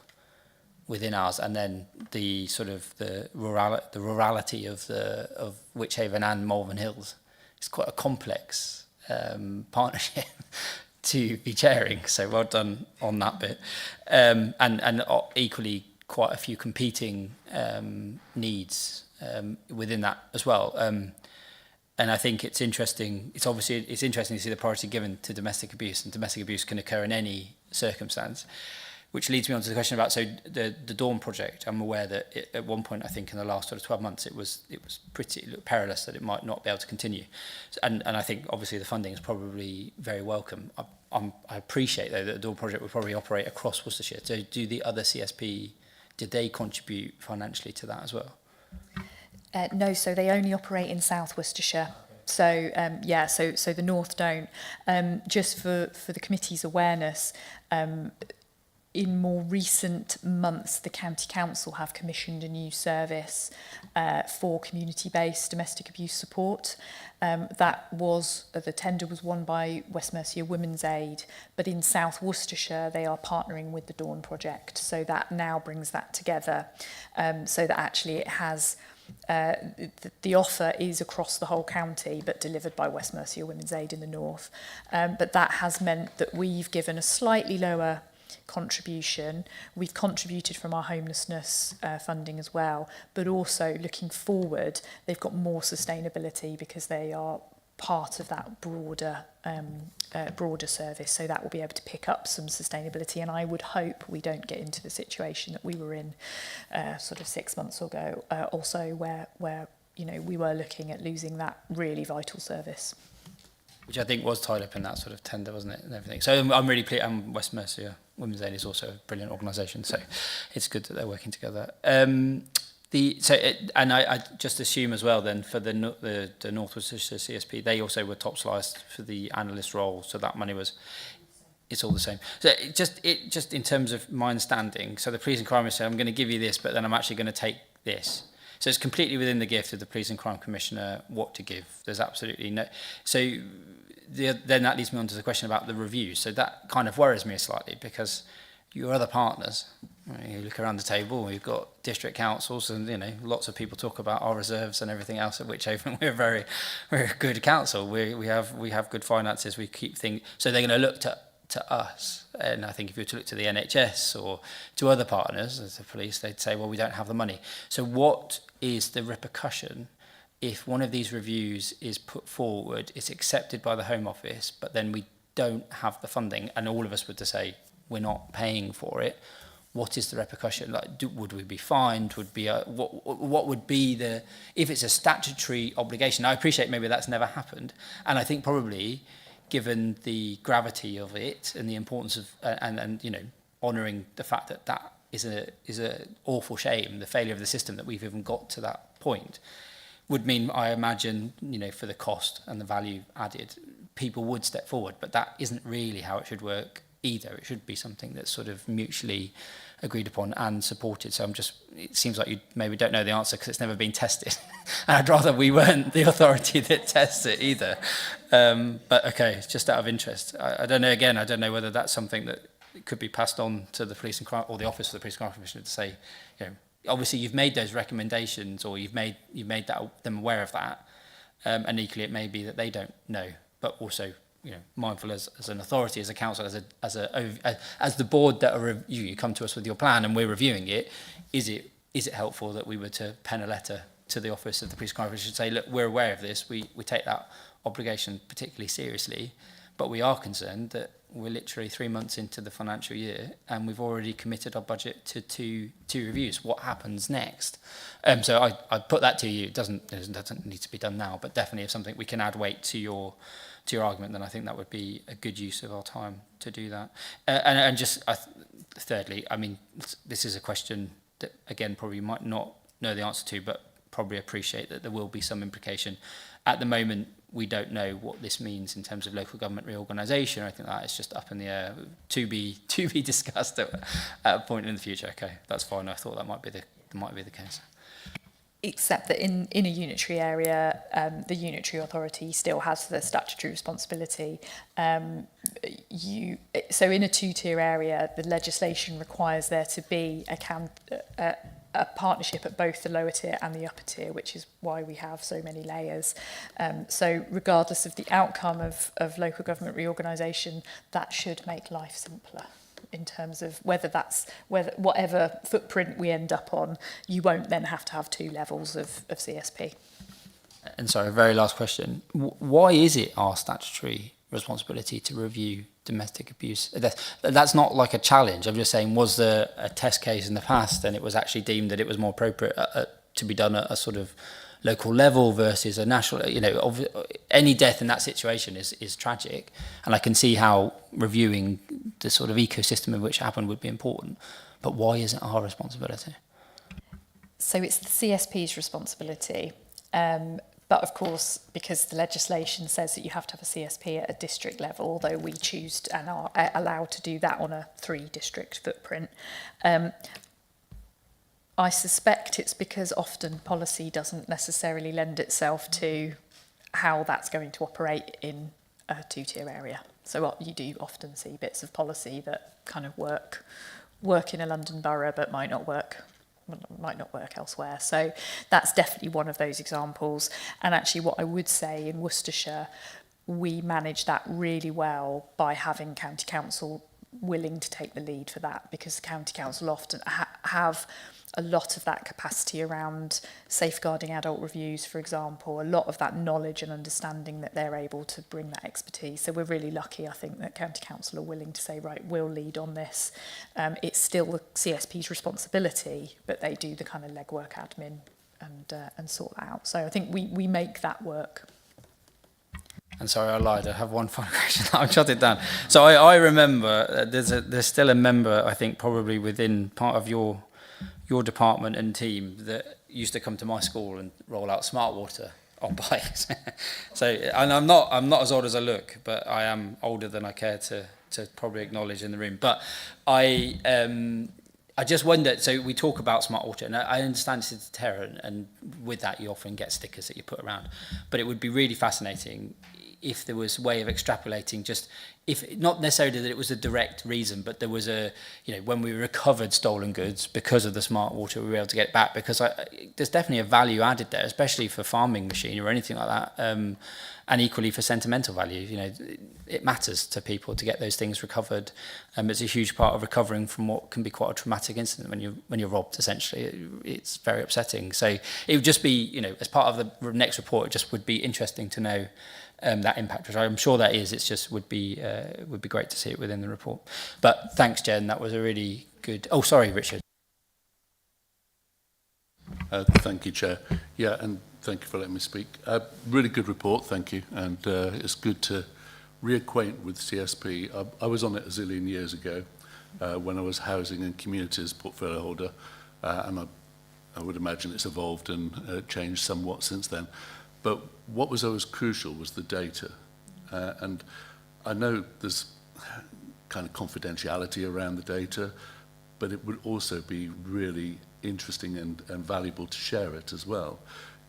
within ours, and then the sort of the rurality of Wychavon and Malvern Hills, it's quite a complex partnership to be chairing. So well done on that bit, and equally quite a few competing needs within that as well. And I think it's interesting. It's interesting to see the priority given to domestic abuse, and domestic abuse can occur in any circumstance. Which leads me on to the question about the Dawn project. I'm aware that at one point, I think in the last sort of 12 months, it looked perilous that it might not be able to continue. And I think obviously the funding is probably very welcome. I appreciate though that the Dawn project will probably operate across Worcestershire. So do the other CSP, did they contribute financially to that as well? No, so they only operate in South Worcestershire. So so the North don't. Just for the committee's awareness, in more recent months, the County Council have commissioned a new service for community-based domestic abuse support. The tender was won by West Mercia Women's Aid, but in South Worcestershire, they are partnering with the Dawn project. So that now brings that together, so that actually it has, the offer is across the whole county, but delivered by West Mercia Women's Aid in the north. But that has meant that we've given a slightly lower contribution. We've contributed from our homelessness funding as well, but also looking forward, they've got more sustainability because they are part of that broader service, so that will be able to pick up some sustainability. And I would hope we don't get into the situation that we were in sort of 6 months ago also, where we were looking at losing that really vital service. Which I think was tied up in that sort of tender, wasn't it, and everything. So I'm really pleased. And West Mercia Women's Aid is also a brilliant organisation, so it's good that they're working together. I just assume as well then for the North Worcestershire CSP, they also were top sliced for the analyst role, so that money it's all the same. So just in terms of my understanding, so the Police and Crime said, I'm going to give you this, but then I'm actually going to take this. So it's completely within the gift of the Police and Crime Commissioner what to give. There's absolutely no... So then that leads me on to the question about the reviews. So that kind of worries me slightly because your other partners, you look around the table, we've got district councils and, lots of people talk about our reserves and everything else, at Wychavon we're a good council. We have good finances, we keep things... So they're going to look to us. And I think if you were to look to the NHS or to other partners, as the police, they'd say, well, we don't have the money. So what is the repercussion if one of these reviews is put forward, it's accepted by the Home Office, but then we don't have the funding and all of us were to say, we're not paying for it? What is the repercussion? Would we be fined? What would be if it's a statutory obligation? I appreciate maybe that's never happened. And I think probably, given the gravity of it and the importance of and honouring the fact that is a awful shame, the failure of the system that we've even got to that point, would mean, I imagine, for the cost and the value added, people would step forward. But that isn't really how it should work either. It should be something that's sort of mutually agreed upon and supported. So it seems like you maybe don't know the answer because it's never been tested. And I'd rather we weren't the authority that tests it either. But okay, it's just out of interest. I don't know, again, I don't know whether that's something that could be passed on to the Police and Crime or the Office of the Police and Crime Commissioner to say, obviously you've made those recommendations or you've made them aware of that. And equally it may be that they don't know, but also mindful as an authority, as a council, as the board that you come to us with your plan and we're reviewing it. Is it helpful that we were to pen a letter to the Office of the Police and Crime Commissioner and say, look, we're aware of this, we take that obligation particularly seriously, but we are concerned that we're literally 3 months into the financial year and we've already committed our budget to two reviews. What happens next? So I put that to you. It doesn't need to be done now, but definitely if something we can add weight to your argument, then I think that would be a good use of our time to do that. And just thirdly, I mean, this is a question that, again, probably you might not know the answer to, but probably appreciate that there will be some implication. At the moment, we don't know what this means in terms of local government reorganisation. I think that is just up in the air, to be discussed at a point in the future. Okay, that's fine. I thought that might be the case. Except that in a unitary area, the unitary authority still has the statutory responsibility. So in a two-tier area, the legislation requires there to be a partnership at both the lower tier and the upper tier, which is why we have so many layers. So regardless of the outcome of local government reorganisation, that should make life simpler. In terms of whatever footprint we end up on, you won't then have to have two levels of CSP. And sorry, very last question. Why is it our statutory responsibility to review domestic abuse? That's not like a challenge. I'm just saying, was there a test case in the past and it was actually deemed that it was more appropriate to be done at a sort of local level versus a national? You know, any death in that situation is tragic, and I can see how reviewing the sort of ecosystem in which it happened would be important. But why is it our responsibility? So it's the CSP's responsibility. But of course, because the legislation says that you have to have a CSP at a district level, although we choose and are allowed to do that on a 3-district footprint, I suspect it's because often policy doesn't necessarily lend itself to how that's going to operate in a 2-tier area. So you do often see bits of policy that kind of work in a London borough but might not work elsewhere. So that's definitely one of those examples. And actually what I would say in Worcestershire, we manage that really well by having county council willing to take the lead for that, because the county council often have a lot of that capacity around safeguarding adult reviews, for example, a lot of that knowledge and understanding that they're able to bring that expertise. So we're really lucky, I think, that county council are willing to say, right, we'll lead on this. It's still the CSP's responsibility, but they do the kind of legwork admin and sort that out. So I think we make that work. And sorry, I lied. I have one final question. I'll jot it down. So I remember there's still a member, I think, probably within part of your department and team that used to come to my school and roll out smart water on bikes. So, and I'm not as old as I look, but I am older than I care to probably acknowledge in the room. But I just wonder, so we talk about smart water, and I understand it's a deterrent, and with that you often get stickers that you put around. But it would be really fascinating if there was a way of extrapolating, just if not necessarily that it was a direct reason, but there was when we recovered stolen goods because of the smart water, we were able to get it back, because there's definitely a value added there, especially for farming machinery or anything like that, and equally for sentimental value. It matters to people to get those things recovered. It's a huge part of recovering from what can be quite a traumatic incident when you're robbed. Essentially, it's very upsetting. So it would just be, as part of the next report, it just would be interesting to know that impact, which I'm sure that is. It's just would be great to see it within the report. But thanks, Jen. That was a really good. Oh, sorry, Richard. Thank you, Chair. Yeah, and thank you for letting me speak. Really good report, thank you. And it's good to reacquaint with CSP. I was on it a zillion years ago when I was housing and communities portfolio holder, and I would imagine it's evolved and changed somewhat since then. But what was always crucial was the data. And I know there's kind of confidentiality around the data, but it would also be really interesting and valuable to share it as well.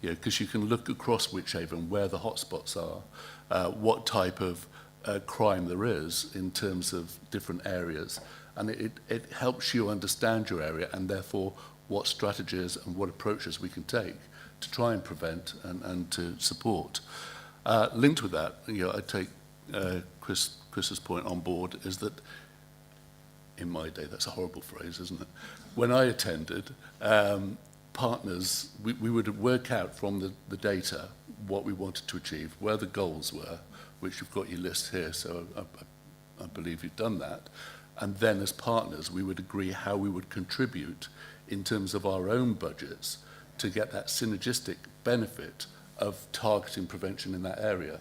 Because you can look across Wychavon where the hotspots are, what type of crime there is in terms of different areas. And it helps you understand your area and therefore what strategies and what approaches we can take to try and prevent and to support. Linked with that, I take Chris's point on board, is that in my day, that's a horrible phrase, isn't it? When I attended, partners, we would work out from the data what we wanted to achieve, where the goals were, which you've got your list here, so I believe you've done that. And then as partners, we would agree how we would contribute in terms of our own budgets to get that synergistic benefit of targeting prevention in that area.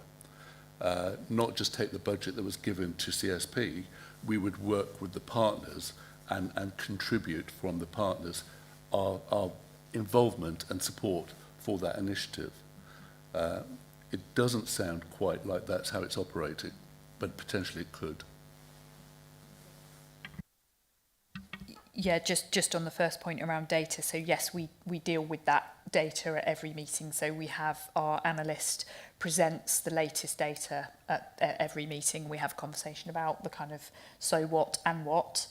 Not just take the budget that was given to CSP, we would work with the partners and contribute from the partners our involvement and support for that initiative. It doesn't sound quite like that's how it's operating, but potentially it could. Yeah, just on the first point around data. So yes, we deal with that data at every meeting. So we have our analyst presents the latest data at every meeting. We have a conversation about the kind of so what and what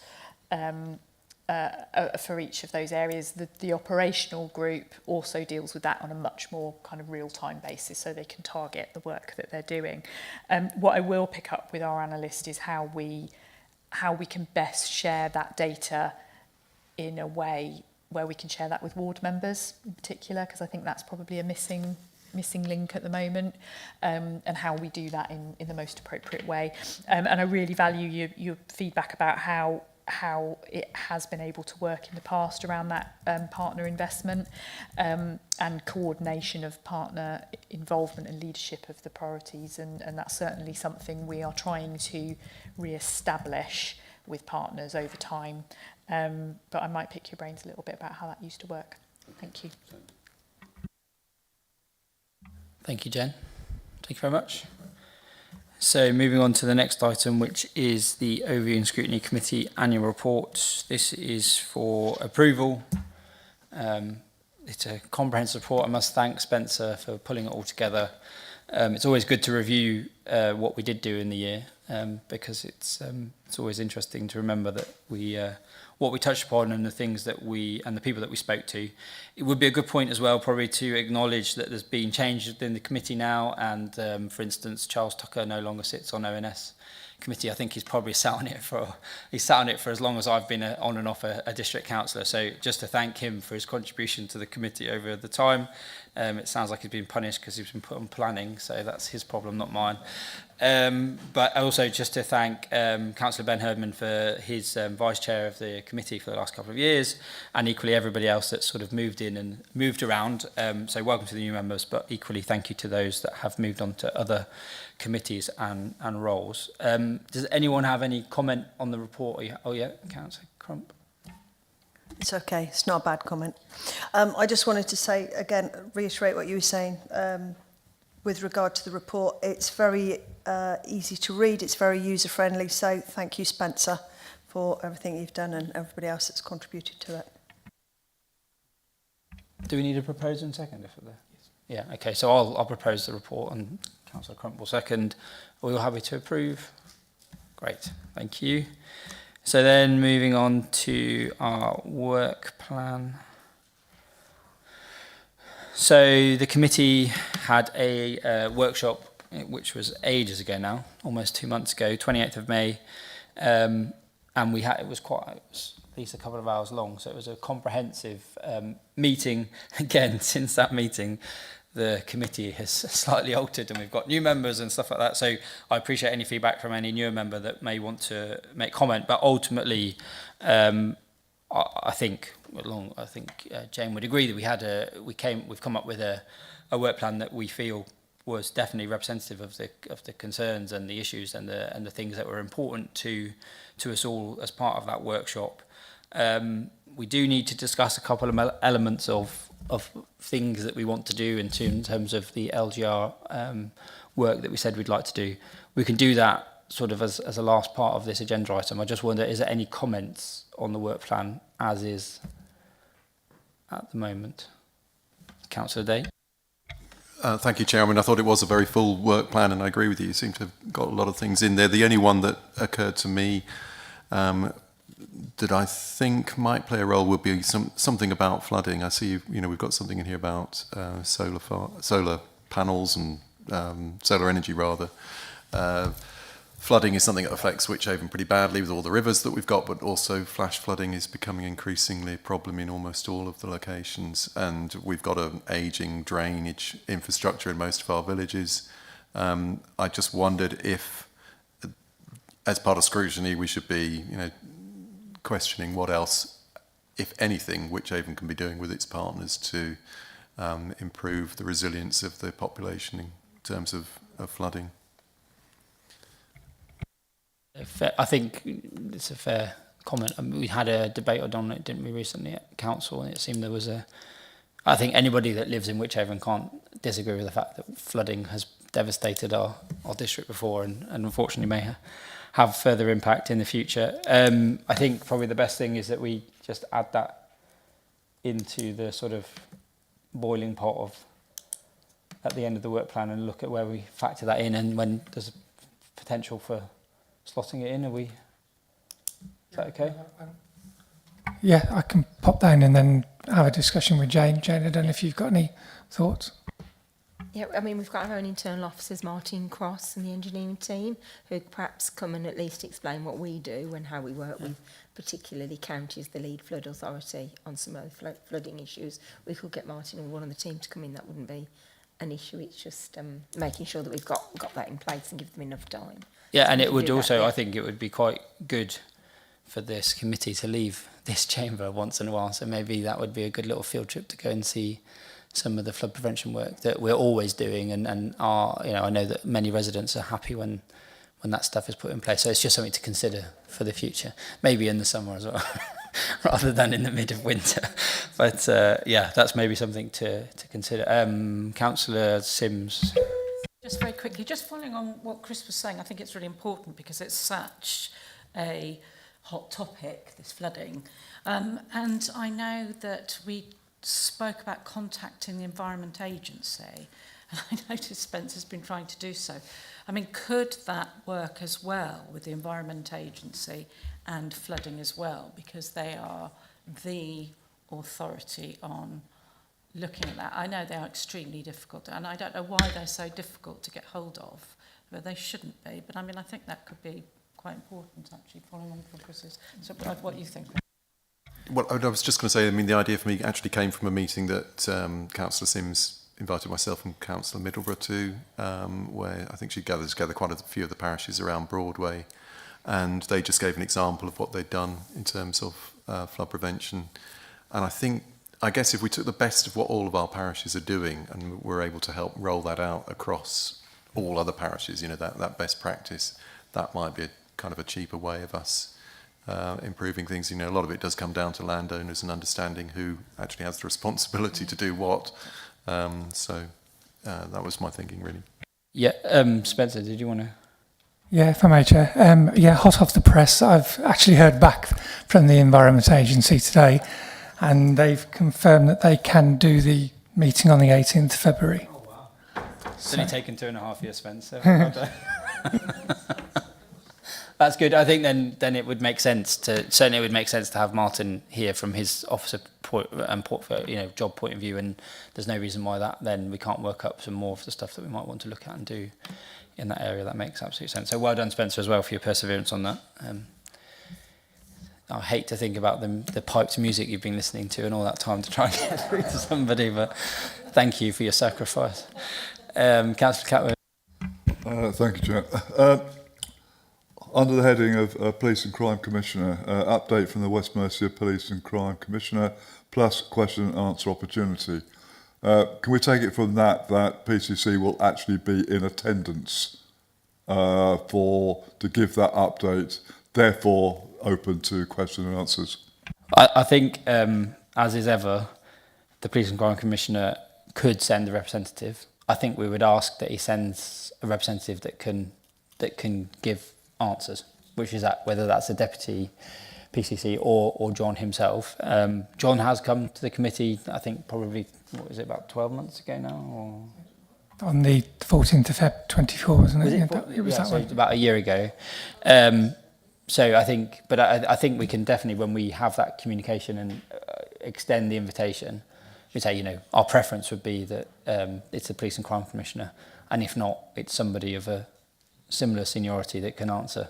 for each of those areas. The operational group also deals with that on a much more kind of real-time basis, so they can target the work that they're doing. What I will pick up with our analyst is how we can best share that data in a way where we can share that with ward members in particular, because I think that's probably a missing link at the moment, and how we do that in the most appropriate way. And I really value your feedback about how it has been able to work in the past around that partner investment and coordination of partner involvement and leadership of the priorities, and that's certainly something we are trying to re-establish with partners over time. But I might pick your brains a little bit about how that used to work. Thank you. Thank you, Jen. Thank you very much. So moving on to the next item, which is the Overview and Scrutiny Committee Annual Report. This is for approval. It's a comprehensive report. I must thank Spencer for pulling it all together. It's always good to review what we did do in the year, because it's always interesting to remember that what we touched upon and the things that and the people that we spoke to. It would be a good point as well probably to acknowledge that there's been change within the committee now, and for instance Charles Tucker no longer sits on ONS committee. I think he's probably sat on it for as long as I've been on and off a district councillor, so just to thank him for his contribution to the committee over the time. It sounds like he's been punished because he's been put on planning, so that's his problem, not mine. But also just to thank Councillor Ben Herdman for his vice chair of the committee for the last couple of years, and equally everybody else that's sort of moved in and moved around. So welcome to the new members, but equally thank you to those that have moved on to other committees and roles. Does anyone have any comment on the report? Oh yeah, Councillor Crump. It's okay, it's not a bad comment. I just wanted to say, again, reiterate what you were saying with regard to the report. It's very easy to read, it's very user-friendly, so thank you, Spencer, for everything you've done and everybody else that's contributed to it. Do we need a proposer and seconder for the? Yes. Yeah, okay, so I'll propose the report and Councillor Crump will second. Are we all happy to approve? Great, thank you. So then moving on to our work plan. So the committee had a workshop, which was ages ago now, almost 2 months ago, 28th of May. And it was at least a couple of hours long. So it was a comprehensive meeting. Again, since that meeting, the committee has slightly altered and we've got new members and stuff like that. So I appreciate any feedback from any newer member that may want to make comment. But ultimately, I think Jane would agree that we've come up with a work plan that we feel was definitely representative of the concerns and the issues and the things that were important to us all as part of that workshop. We do need to discuss a couple of elements of things that we want to do in terms of the LGR work that we said we'd like to do. We can do that sort of as a last part of this agenda item. I just wonder, is there any comments on the work plan as is at the moment? Councillor Day. Thank you, Chairman. I thought it was a very full work plan, and I agree with you. You seem to have got a lot of things in there. The only one that occurred to me that I think might play a role would be something about flooding. I see, we've got something in here about solar panels and solar energy, rather. Flooding is something that affects Wychavon pretty badly with all the rivers that we've got, but also flash flooding is becoming increasingly a problem in almost all of the locations. And we've got an ageing drainage infrastructure in most of our villages. I just wondered if, as part of scrutiny, we should be, questioning what else, if anything, Wychavon can be doing with its partners to improve the resilience of the population in terms of flooding. I think it's a fair comment. I mean, we had a debate on it, didn't we, recently at council, and it seemed there was I think anybody that lives in Wychavon can't disagree with the fact that flooding has devastated our district before and unfortunately may have further impact in the future. I think probably the best thing is that we just add that into the sort of boiling pot of at the end of the work plan and look at where we factor that in and when there's a potential for slotting it in. Is that okay? Yeah, I can pop that in and then have a discussion with Jane. Jane, I don't know if you've got any thoughts. Yeah, I mean, we've got our own internal officers, Martin Cross and the engineering team, who perhaps come and at least explain what we do and how we work with particularly counties, the lead flood authority on some of the flooding issues. We could get Martin or one of the team to come in, that wouldn't be an issue. It's just making sure that we've got that in place and give them enough time. Yeah, So and we it can would do that also, bit. I think it would be quite good for this committee to leave this chamber once in a while. So maybe that would be a good little field trip to go and see some of the flood prevention work that we're always doing, and are, you know, I know that many residents are happy when that stuff is put in place. So it's just something to consider for the future, maybe in the summer as well, rather than in the mid of winter. But yeah, that's maybe something to consider. Councillor Sims. Just very quickly, just following on what Chris was saying, I think it's really important because it's such a hot topic, this flooding. And I know that we spoke about contacting the Environment Agency, and I noticed Spencer's been trying to do so. I mean, could that work as well with the Environment Agency and flooding as well? Because they are the authority on looking at that. I know they are extremely difficult, and I don't know why they're so difficult to get hold of, but they shouldn't be. But I mean, I think that could be quite important, actually, following on from Chris's. So what do you think? Well, I was just going to say, I mean, the idea for me actually came from a meeting that Councillor Sims invited myself and Councillor Middleborough to, where I think she gathered together quite a few of the parishes around Broadway, and they just gave an example of what they'd done in terms of flood prevention. And I guess if we took the best of what all of our parishes are doing and were able to help roll that out across all other parishes, you know, that best practice, that might be a kind of a cheaper way of us improving things. You know, a lot of it does come down to landowners and understanding who actually has the responsibility to do what. So that was my thinking, really. Yeah, Spencer, did you want to? Yeah, if I may, Chair. Yeah, hot off the press, I've actually heard back from the Environment Agency today, and they've confirmed that they can do the meeting on the 18th of February. Oh, wow. It's only taken 2.5 years, Spencer. Well done. That's good. I think then it would make sense to have Martin here from his officer portfolio, job point of view, and there's no reason why that then we can't work up some more of the stuff that we might want to look at and do in that area. That makes absolute sense. So well done, Spencer, as well, for your perseverance on that. I hate to think about the piped music you've been listening to and all that time to try and get through to somebody, but thank you for your sacrifice. Councillor Catworth. Thank you, Chair. Under the heading of Police and Crime Commissioner, update from the West Mercia Police and Crime Commissioner, plus question and answer opportunity. Can we take it from that PCC will actually be in attendance to give that update, therefore open to question and answers? I think, as is ever, the Police and Crime Commissioner could send a representative. I think we would ask that he sends a representative that can give answers, which is whether that's a deputy PCC or John himself. John has come to the committee, I think probably, what was it, about 12 months ago now? Or? On the 14th of Feb 24, wasn't it? It was that so one. about a year ago. So I think, but I think we can definitely, when we have that communication and extend the invitation, we say, our preference would be that it's the Police and Crime Commissioner, and if not, it's somebody of a similar seniority that can answer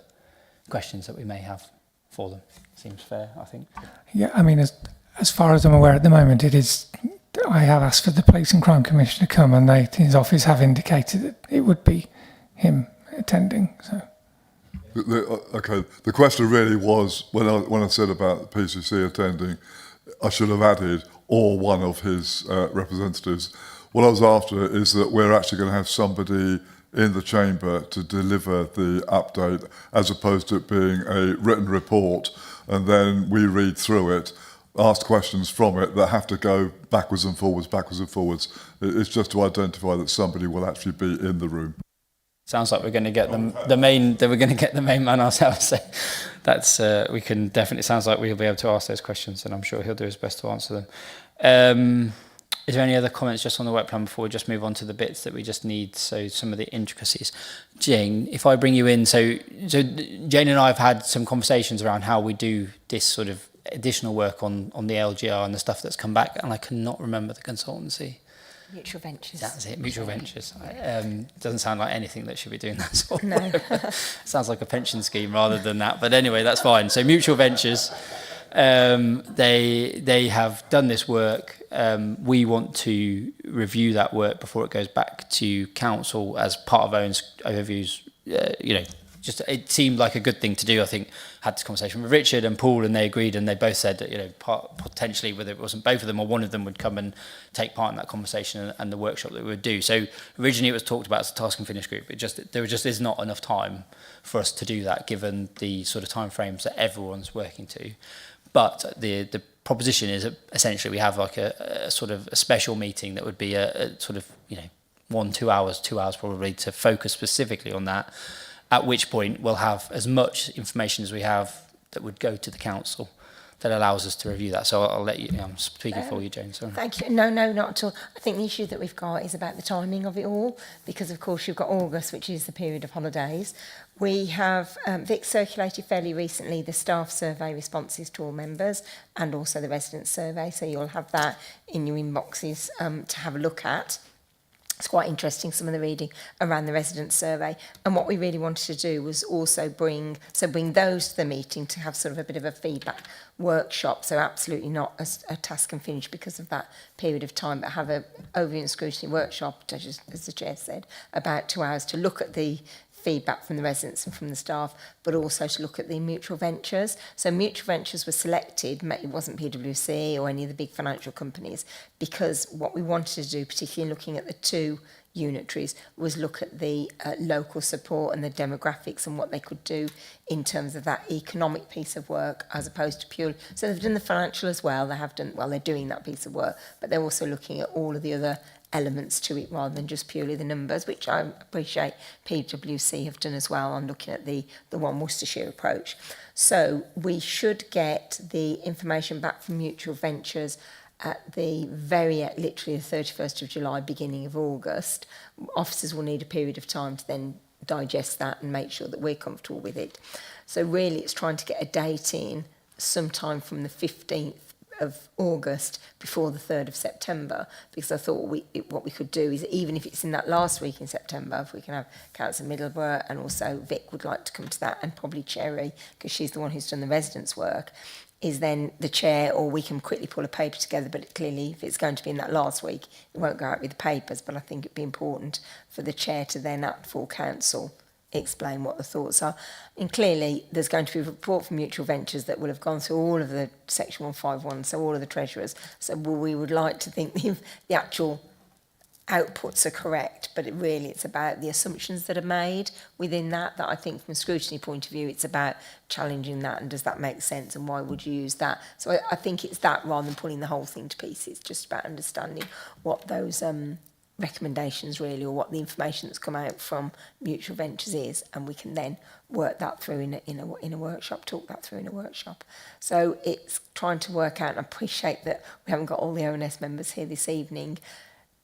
questions that we may have for them. Seems fair, I think. Yeah, I mean, as far as I'm aware at the moment, I have asked for the Police and Crime Commissioner to come, and his office have indicated that it would be him attending. So. The question really was, when I said about the PCC attending, I should have added, or one of his representatives. What I was after is that we're actually going to have somebody in the chamber to deliver the update, as opposed to it being a written report and then we read through it. asked questions from it that have to go backwards and forwards, backwards and forwards. It's just to identify that somebody will actually be in the room. Sounds like we're going to get the main man ourselves. So that's we can definitely. Sounds like we'll be able to ask those questions, and I'm sure he'll do his best to answer them. Is there any other comments just on the work plan before we just move on to the bits that we just need? So some of the intricacies. Jane, if I bring you in, so Jane and I have had some conversations around how we do this sort of additional work on the LGR and the stuff that's come back, and I cannot remember the consultancy. Mutual Ventures. That's it, Mutual Ventures. Doesn't sound like anything that should be doing that sort of No. work. Sounds like a pension scheme rather than that. But anyway, that's fine. So Mutual Ventures, they have done this work. We want to review that work before it goes back to council as part of Owen's overviews. Just it seemed like a good thing to do. I think had this conversation with Richard and Paul, and they agreed, and they both said that potentially whether it wasn't both of them or one of them would come and take part in that conversation and the workshop that we would do. So originally it was talked about as a task and finish group. There just is not enough time for us to do that given the sort of timeframes that everyone's working to. But the proposition is essentially we have like a sort of a special meeting that would be a sort of 2 hours probably to focus specifically on that. At which point we'll have as much information as we have that would go to the council that allows us to review that. So I'll let you, I'm speaking for you, Jane. Sorry. Thank you. No, not at all. I think the issue that we've got is about the timing of it all, because of course you've got August, which is the period of holidays. We have, Vic circulated fairly recently the staff survey responses to all members and also the resident survey. So you'll have that in your inboxes to have a look at. It's quite interesting, some of the reading around the resident survey. And what we really wanted to do was also bring those to the meeting to have sort of a bit of a feedback workshop. So absolutely not a task and finish because of that period of time, but have a overview and scrutiny workshop, as the chair said, about 2 hours to look at the feedback from the residents and from the staff, but also to look at the mutual ventures. So mutual ventures were selected, it wasn't PwC or any of the big financial companies, because what we wanted to do, particularly looking at the two unitaries, was look at the local support and the demographics and what they could do in terms of that economic piece of work as opposed to purely. So they've done the financial as well, they're doing that piece of work, but they're also looking at all of the other elements to it rather than just purely the numbers, which I appreciate PwC have done as well on looking at the One Worcestershire approach. So we should get the information back from Mutual Ventures at the literally the 31st of July, beginning of August. Officers will need a period of time to then digest that and make sure that we're comfortable with it. So really it's trying to get a date in sometime from the 15th of August before the 3rd of September, because I thought what we could do is, even if it's in that last week in September, if we can have Councillor Middleborough and also Vic would like to come to that, and probably Cherry, because she's the one who's done the residents' work, is then the chair, or we can quickly pull a paper together, but clearly if it's going to be in that last week, it won't go out with the papers, but I think it'd be important for the chair to then at full council explain what the thoughts are. And clearly there's going to be a report from Mutual Ventures that will have gone through all of the section 151, so all of the treasurers. So we would like to think the actual outputs are correct, but it's about the assumptions that are made within that I think from a scrutiny point of view, it's about challenging that, and does that make sense, and why would you use that? So I think it's that rather than pulling the whole thing to pieces. It's just about understanding what those recommendations really, or what the information that's come out from Mutual Ventures is, and we can then work that through in a workshop, talk that through in a workshop. So it's trying to work out, and I appreciate that we haven't got all the ONS members here this evening.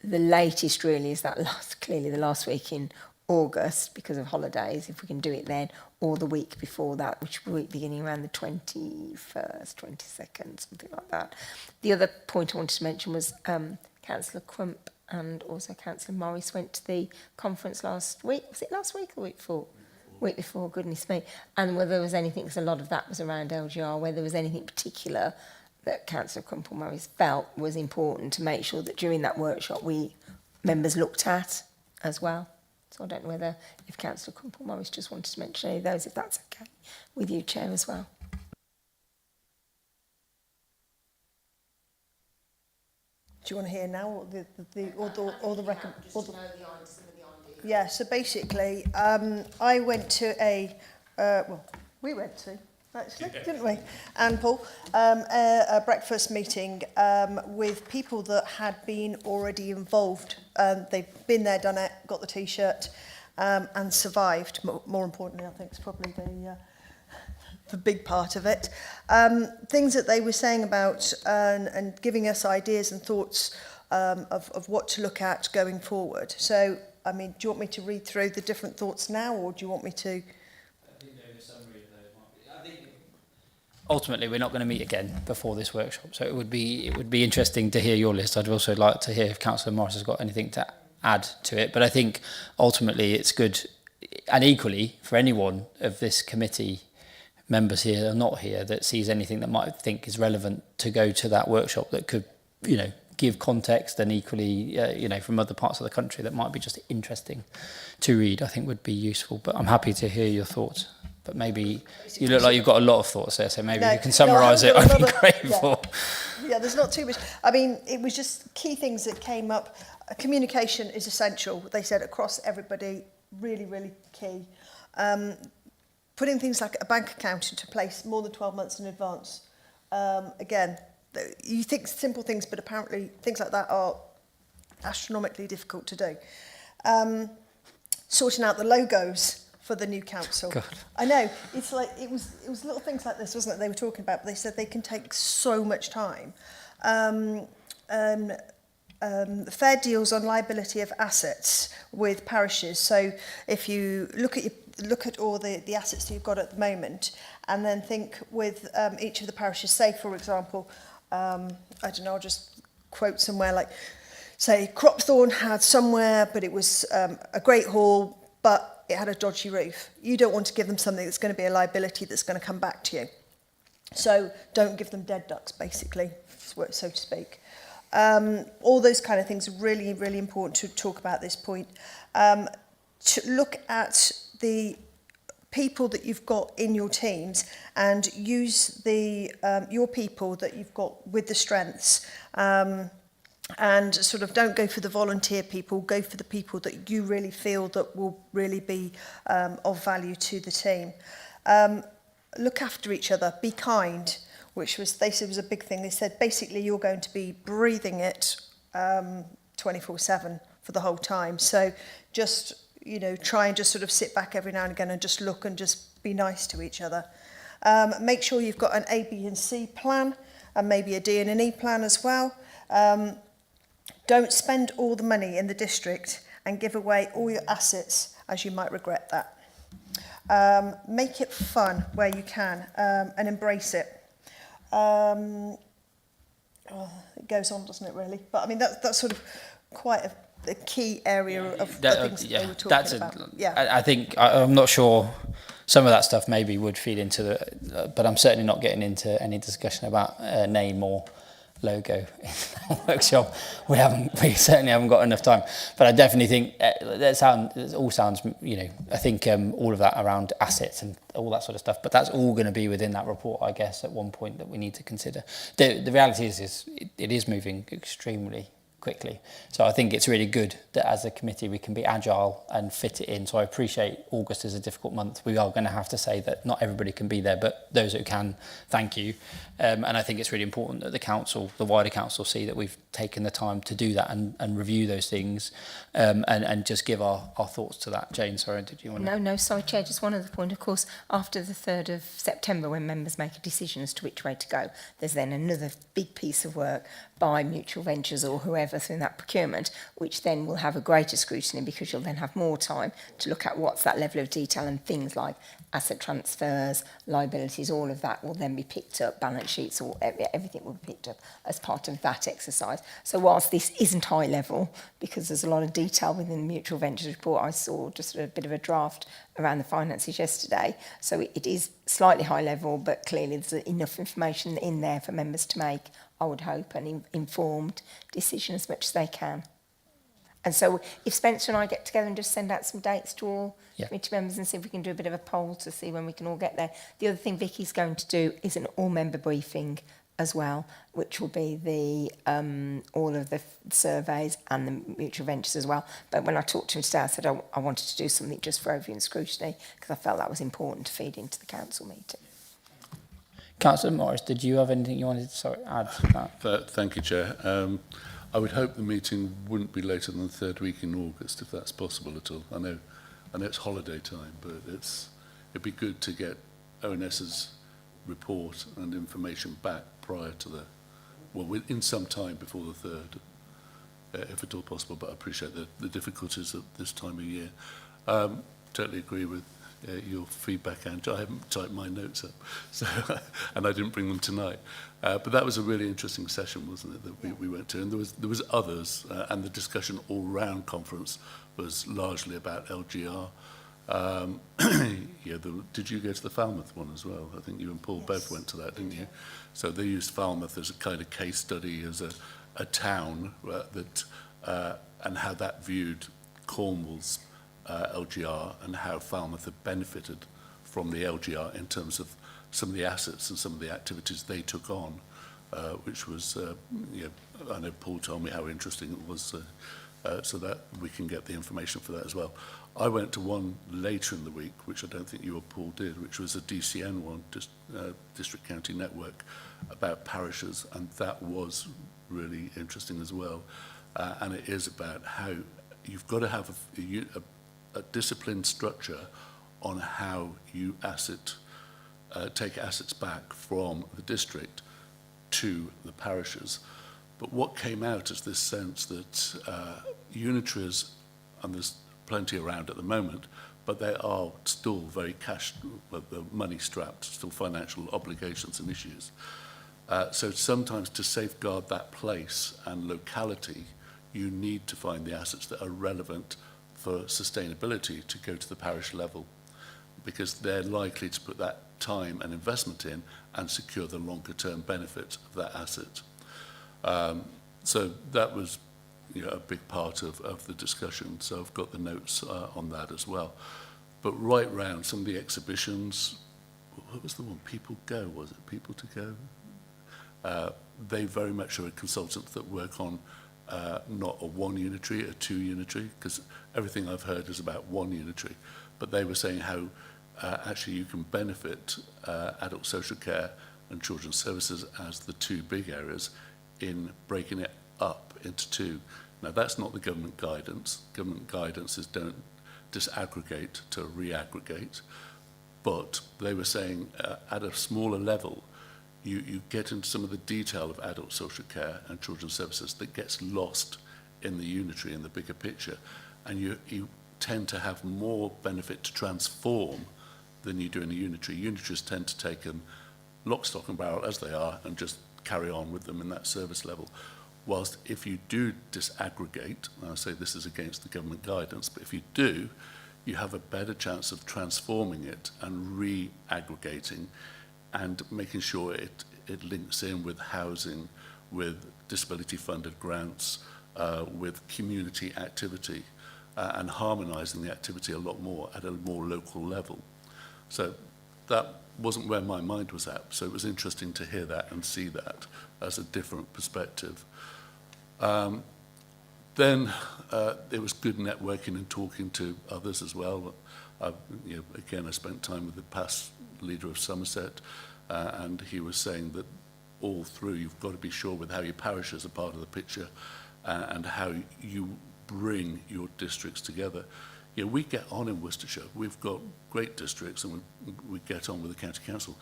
The latest really is that the last week in August because of holidays, if we can do it then, or the week before that, which will be beginning around the 21st, 22nd, something like that. The other point I wanted to mention was Councillor Crump and also Councillor Morris went to the conference last week. Was it last week or the week before? Week before, goodness me. And whether there was anything, because a lot of that was around LGR, whether there was anything particular that Councillor Crump or Morris felt was important to make sure that during that workshop members looked at as well. So I don't know whether if Councillor Crump or Morris just wanted to mention any of those, if that's okay with you, Chair, as well. Do you want to hear now or the Yeah, so basically, I went to we went to, actually, didn't we? And Paul, a breakfast meeting with people that had been already involved. They've been there, done it, got the T-shirt, and survived. More importantly, I think, is probably the big part of it. Things that they were saying about and giving us ideas and thoughts of what to look at going forward. So, I mean, do you want me to read through the different thoughts now, or do you want me to... Ultimately, we're not going to meet again before this workshop, so it would be interesting to hear your list. I'd also like to hear if Councillor Morris has got anything to add to it. But I think ultimately it's good, and equally for anyone of this committee, members here or not here, that sees anything that might think is relevant to go to that workshop that could, give context, and equally, from other parts of the country that might be just interesting to read, I think would be useful. But I'm happy to hear your thoughts. But maybe you look like you've got a lot of thoughts there, so maybe you can summarise it. I'd be grateful. Yeah, there's not too much. I mean, it was just key things that came up. Communication is essential. They said across everybody, really, really key. Putting things like a bank account into place more than 12 months in advance. Again, you think simple things, but apparently things like that are astronomically difficult to do. Sorting out the logos for the new council. God. I know, it's like, it was little things like this, wasn't it, they were talking about, but they said they can take so much time. Fair deals on liability of assets with parishes. So if you look at all the assets that you've got at the moment, and then think with each of the parishes, say for example, I don't know, I'll just quote somewhere like, say Cropthorne had somewhere, but it was a great hall, but it had a dodgy roof. You don't want to give them something that's going to be a liability that's going to come back to you. So don't give them dead ducks, basically, so to speak. All those kind of things are really, really important to talk about at this point. To look at the people that you've got in your teams and use your people that you've got with the strengths. And sort of don't go for the volunteer people, go for the people that you really feel that will really be of value to the team. Look after each other, be kind, which they said was a big thing. They said basically you're going to be breathing it 24/7 for the whole time. So just, try and just sort of sit back every now and again and just look and just be nice to each other. Make sure you've got an A, B and C plan, and maybe a D and an E plan as well. Don't spend all the money in the district and give away all your assets, as you might regret that. Make it fun where you can and embrace it. It goes on, doesn't it, really? But I mean, that's sort of quite a key area of things that they were talking about. Yeah. I think, I'm not sure, some of that stuff maybe would feed into but I'm certainly not getting into any discussion about name or logo in the workshop. We certainly haven't got enough time, but I definitely think it all sounds, I think all of that around assets and all that sort of stuff, but that's all going to be within that report, I guess, at one point that we need to consider. The reality is it is moving extremely quickly, so I think it's really good that as a committee we can be agile and fit it in. So I appreciate August is a difficult month. We are going to have to say that not everybody can be there, but those who can, thank you. And I think it's really important that the wider council see that we've taken the time to do that and review those things and just give our thoughts to that. Jane, sorry, did you want to... No, sorry, Chair, just one other point. Of course, after the 3rd of September, when members make a decision as to which way to go, there's then another big piece of work by Mutual Ventures or whoever through that procurement, which then will have a greater scrutiny because you'll then have more time to look at what's that level of detail, and things like asset transfers, liabilities, all of that will then be picked up, balance sheets, or everything will be picked up as part of that exercise. So whilst this isn't high level, because there's a lot of detail within the Mutual Ventures report, I saw just a bit of a draft around the finances yesterday, so it is slightly high level, but clearly there's enough information in there for members to make, I would hope, an informed decision as much as they can. And so if Spencer and I get together and just send out some dates to all committee members and see if we can do a bit of a poll to see when we can all get there. The other thing Vicky's going to do is an all-member briefing as well, which will be the all of the surveys and the Mutual Ventures as well. But when I talked to him today, I said I wanted to do something just for overview and scrutiny because I felt that was important to feed into the council meeting. Councillor Morris, did you have anything you wanted to add to that? Thank you, Chair. I would hope the meeting wouldn't be later than the third week in August, if that's possible at all. I know it's holiday time, but it'd be good to get ONS's report and information back prior to in some time before the third, if at all possible. But I appreciate the difficulties at this time of year. Totally agree with your feedback, Andrew. I haven't typed my notes up, so and I didn't bring them tonight. But that was a really interesting session, wasn't it, that we went to? And there was others, and the discussion all round conference was largely about LGR. Did you go to the Falmouth one as well? I think you and Paul both went to that, didn't you? So they used Falmouth as a kind of case study, as a town and how that viewed Cornwall's LGR and how Falmouth had benefited from the LGR in terms of some of the assets and some of the activities they took on, which was, I know Paul told me how interesting it was, so that we can get the information for that as well. I went to one later in the week, which I don't think you or Paul did, which was a DCN one, District County Network, about parishes, and that was really interesting as well. And it is about how you've got to have a disciplined structure on how you take assets back from the district to the parishes. But what came out is this sense that unitaries, and there's plenty around at the moment, but they are still very money strapped, still financial obligations and issues. So sometimes to safeguard that place and locality, you need to find the assets that are relevant for sustainability to go to the parish level, because they're likely to put that time and investment in and secure the longer term benefit of that asset. So that was a big part of the discussion. So I've got the notes on that as well. But right round, some of the exhibitions, what was the one? People Go, was it? People to Go? They very much are a consultant that work on not a one unitary, a two unitary, because everything I've heard is about one unitary. But they were saying how actually you can benefit adult social care and children's services as the two big areas in breaking it up into two. Now, that's not the government guidance. Government guidance is don't disaggregate to reaggregate. But they were saying at a smaller level, you get into some of the detail of adult social care and children's services that gets lost in the unitary, in the bigger picture. And you tend to have more benefit to transform than you do in a unitary. Unitaries tend to take them lock, stock and barrel as they are and just carry on with them in that service level. Whilst if you do disaggregate, and I say this is against the government guidance, but if you do, you have a better chance of transforming it and re-aggregating and making sure it links in with housing, with disability-funded grants, with community activity, and harmonising the activity a lot more at a more local level. So that wasn't where my mind was at. So it was interesting to hear that and see that as a different perspective. Then it was good networking and talking to others as well. Again, I spent time with the past leader of Somerset, and he was saying that all through you've got to be sure with how your parishes are part of the picture and how you bring your districts together. We get on in Worcestershire. We've got great districts and we get on with the county council,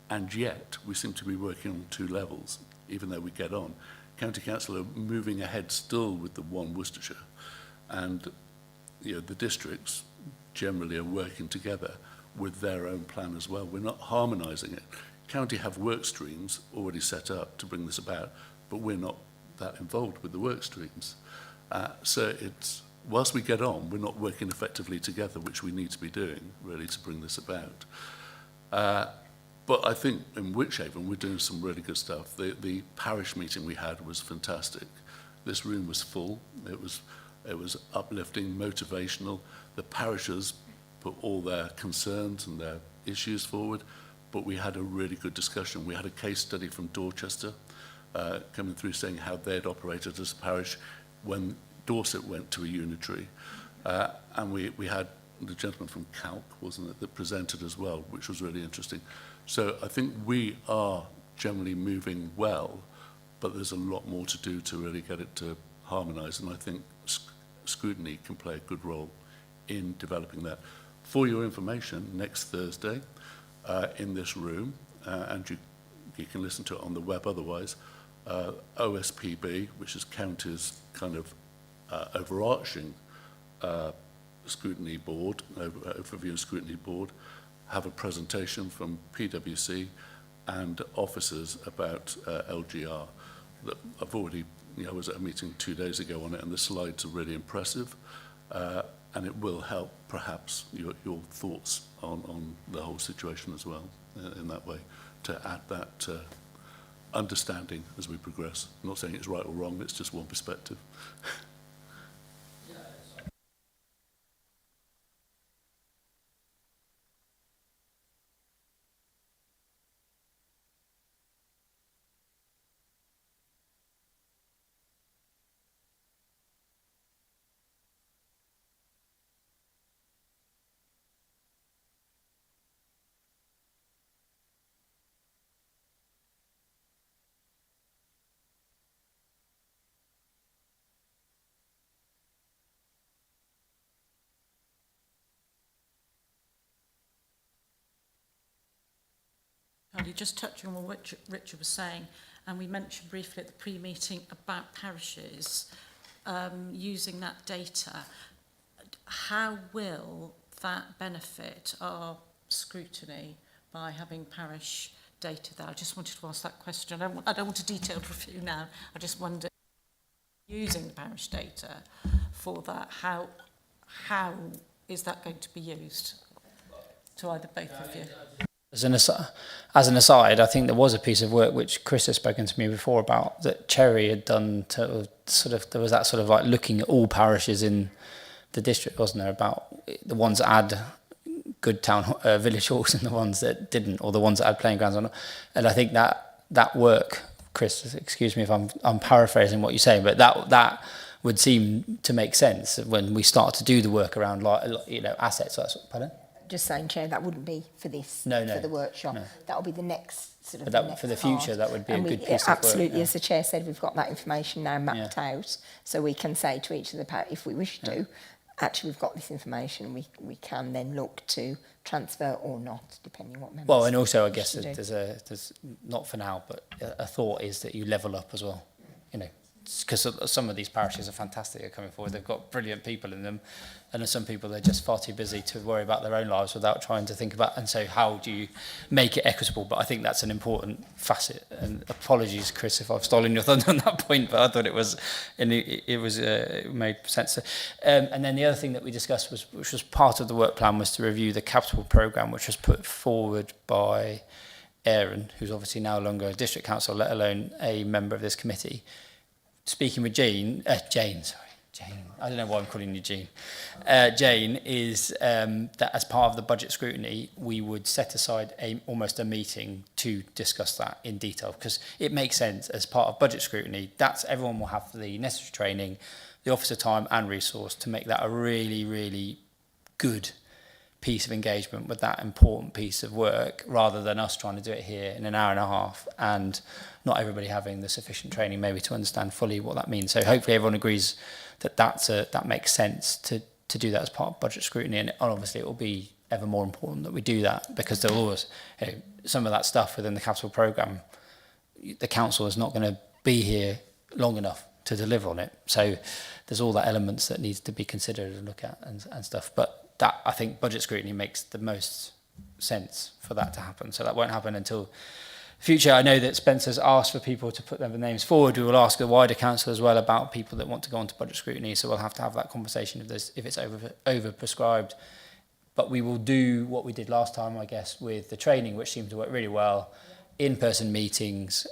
and yet we seem to be working on two levels, even though we get on. County council are moving ahead still with the one Worcestershire, and the districts generally are working together with their own plan as well. We're not harmonising it. County have work streams already set up to bring this about, but we're not that involved with the work streams. So it's, whilst we get on, we're not working effectively together, which we need to be doing really to bring this about. But I think in Wychavon we're doing some really good stuff. The parish meeting we had was fantastic. This room was full. It was uplifting, motivational. The parishes put all their concerns and their issues forward, but we had a really good discussion. We had a case study from Dorchester coming through saying how they'd operated as a parish when Dorset went to a unitary. And we had the gentleman from Calc, wasn't it, that presented as well, which was really interesting. So I think we are generally moving well, but there's a lot more to do to really get it to harmonise, and I think Scrutiny can play a good role in developing that. For your information, next Thursday in this room, and you can listen to it on the web otherwise, OSPB, which is County's kind of overarching scrutiny board, overview scrutiny board, have a presentation from PwC and officers about LGR. That I've already, I was at a meeting 2 days ago on it, and the slides are really impressive, and it will help perhaps your thoughts on the whole situation as well in that way, to add that understanding as we progress. I'm not saying it's right or wrong, it's just one perspective. Just touching on what Richard was saying, and we mentioned briefly at the pre-meeting about parishes using that data. How will that benefit our scrutiny by having parish data there? I just wanted to ask that question. I don't want a detailed review now. I just wonder, using the parish data for that, how is that going to be used to either both of you? As an aside, I think there was a piece of work which Chris has spoken to me before about, that Cherry had done to sort of, there was that sort of like looking at all parishes in the district, wasn't there, about the ones that had good village halls and the ones that didn't, or the ones that had playing grounds or not. And I think that work, Chris, excuse me if I'm paraphrasing what you're saying, but that would seem to make sense when we start to do the work around, like, assets. Pardon? Just saying, Chair, that wouldn't be for this, no, for the workshop. No. That'll be the next sort of. But that, for the future, that would be a good piece of work. Absolutely, as the Chair said, we've got that information now mapped out, so we can say to each of the if we wish to, actually we've got this information, we can then look to transfer or not, depending on what members. Well, and also I guess there's not for now, but a thought is that you level up as well, because some of these parishes are fantastic at coming forward. They've got brilliant people in them, and there's some people that are just far too busy to worry about their own lives without trying to think about, and so how do you make it equitable? But I think that's an important facet, and apologies, Chris, if I've stolen your thunder on that point, but I thought it made sense. And then the other thing that we discussed which was part of the work plan, was to review the capital programme, which was put forward by Aaron, who's obviously no longer a district council, let alone a member of this committee. Speaking with Jane, I don't know why I'm calling you Jane. Jane is that as part of the budget scrutiny, we would set aside almost a meeting to discuss that in detail, because it makes sense as part of budget scrutiny. That's everyone will have the necessary training, the officer time and resource to make that a really, really good piece of engagement with that important piece of work, rather than us trying to do it here in an hour and a half and not everybody having the sufficient training maybe to understand fully what that means. So hopefully everyone agrees that that makes sense to do that as part of budget scrutiny, and obviously it will be ever more important that we do that, because there will always, some of that stuff within the capital programme, the council is not going to be here long enough to deliver on it. So there's all that elements that needs to be considered and look at and stuff. But that, I think budget scrutiny makes the most sense for that to happen. So that won't happen until future. I know that Spencer's asked for people to put their names forward. We will ask the wider council as well about people that want to go on to budget scrutiny. So we'll have to have that conversation if it's over prescribed. But we will do what we did last time, I guess, with the training, which seemed to work really well. In-person meetings,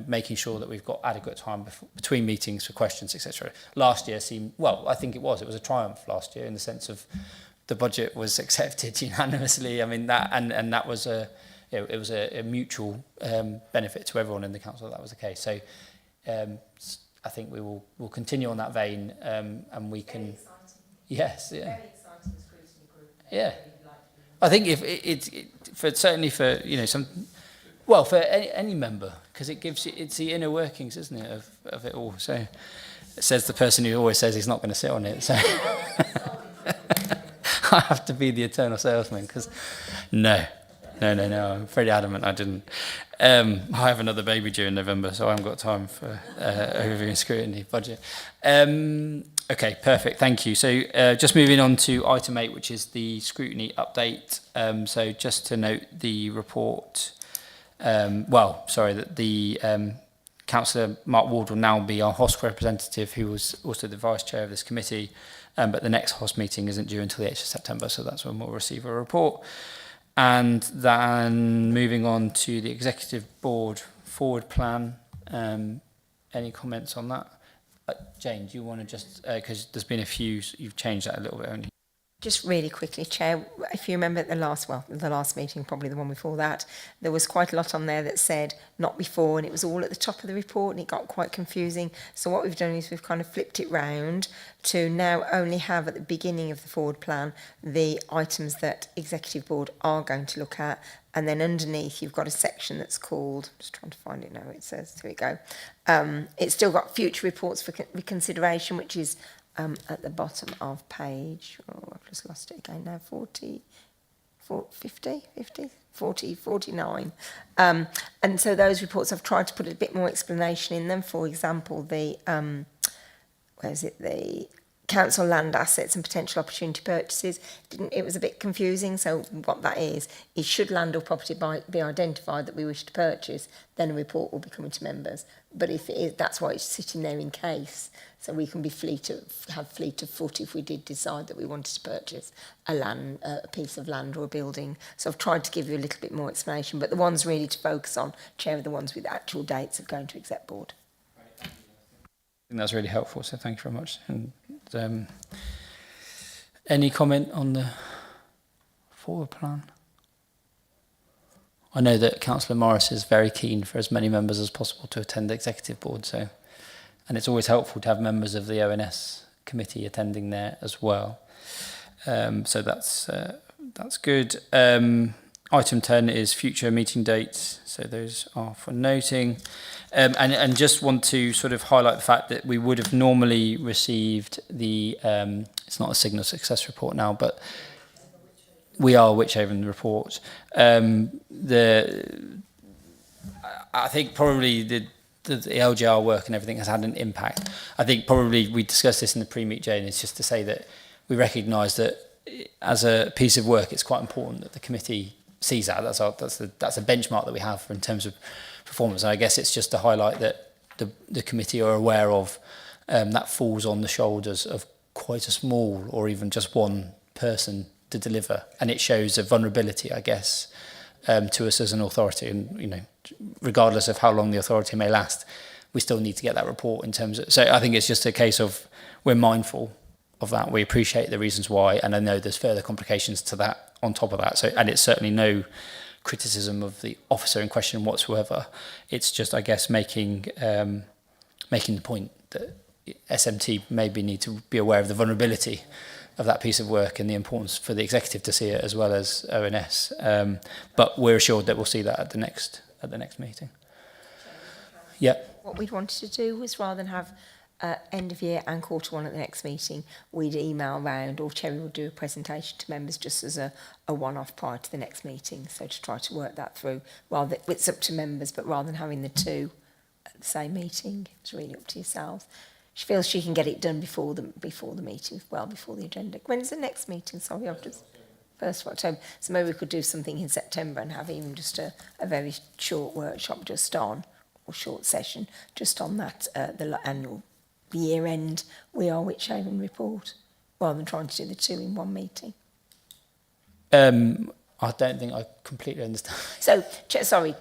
making sure that we've got adequate time between meetings for questions, etc. Last year seemed, well, I think it was a triumph last year in the sense of the budget was accepted unanimously. I mean, that and that was it was a mutual benefit to everyone in the council that was the case. So I think we'll continue on that vein, and we can. Yes, yeah. Very exciting scrutiny group. Yeah. I think if certainly for, you know, for any member, because it gives you, it's the inner workings, isn't it, of it all. So it says the person who always says he's not going to sit on it. So I have to be the eternal salesman, because no, I'm pretty adamant I didn't. I have another baby due in November, so I haven't got time for overviewing scrutiny budget. Okay, perfect, thank you. So just moving on to item 8, which is the scrutiny update. So just to note the report, that the Councillor Mark Ward will now be our HOSC representative, who was also the vice chair of this committee, but the next HOSC meeting isn't due until the 8th of September, so that's when we'll receive a report. And then moving on to the Executive Board forward plan, any comments on that? Jane, do you want to just, because there's been a few, you've changed that a little bit only. Just really quickly, Chair, if you remember the last meeting, probably the one before that, there was quite a lot on there that said not before, and it was all at the top of the report, and it got quite confusing. So what we've done is we've kind of flipped it round to now only have at the beginning of the forward plan the items that Executive Board are going to look at, and then underneath you've got a section that's called, just trying to find it now, it says, here we go. It's still got future reports for reconsideration, which is at the bottom of page, I've just lost it again now, 49. And so those reports, I've tried to put a bit more explanation in them. For example, the council land assets and potential opportunity purchases. It was a bit confusing. So what that is should land or property be identified that we wish to purchase, then a report will be coming to members. But if it is, that's why it's sitting there in case. So we can be fleet of foot if we did decide that we wanted to purchase a piece of land or a building. So I've tried to give you a little bit more explanation, but the ones really to focus on, Chair, are the ones with actual dates of going to Exec Board. I think that's really helpful, so thank you very much. And any comment on the forward plan? I know that Councillor Morris is very keen for as many members as possible to attend the Executive Board, so, and it's always helpful to have members of the ONS committee attending there as well. So that's good. Item 10 is future meeting dates, so those are for noting. And just want to sort of highlight the fact that we would have normally received the, it's not a signal success report now, but we are Wychavon report. I think probably the LGR work and everything has had an impact. I think probably we discussed this in the pre-meet, Jane, it's just to say that we recognise that as a piece of work, it's quite important that the committee sees that. That's a benchmark that we have in terms of performance. And I guess it's just to highlight that the committee are aware of that falls on the shoulders of quite a small or even just one person to deliver. And it shows a vulnerability, I guess, to us as an authority. And, you know, regardless of how long the authority may last, we still need to get that report in terms of... So I think it's just a case of we're mindful of that. We appreciate the reasons why, and I know there's further complications to that on top of that. So, and it's certainly no criticism of the officer in question whatsoever. It's just, I guess, making the point that SMT maybe need to be aware of the vulnerability of that piece of work and the importance for the executive to see it as well as ONS. But we're assured that we'll see that at the next meeting. Yeah. What we'd wanted to do was, rather than have end of year and quarter one at the next meeting, we'd email round, or Cherry would do a presentation to members just as a one-off prior to the next meeting. So to try to work that through, rather, it's up to members, but rather than having the two at the same meeting, it's really up to yourselves. She feels she can get it done before the meeting, well before the agenda. When's the next meeting? Sorry, I've just 1st of October. So maybe we could do something in September and have even just a very short workshop just on, or short session just on that the annual year-end We Are Wychavon report, rather than trying to do the two in one meeting. I don't think I completely understand. So, Chair, so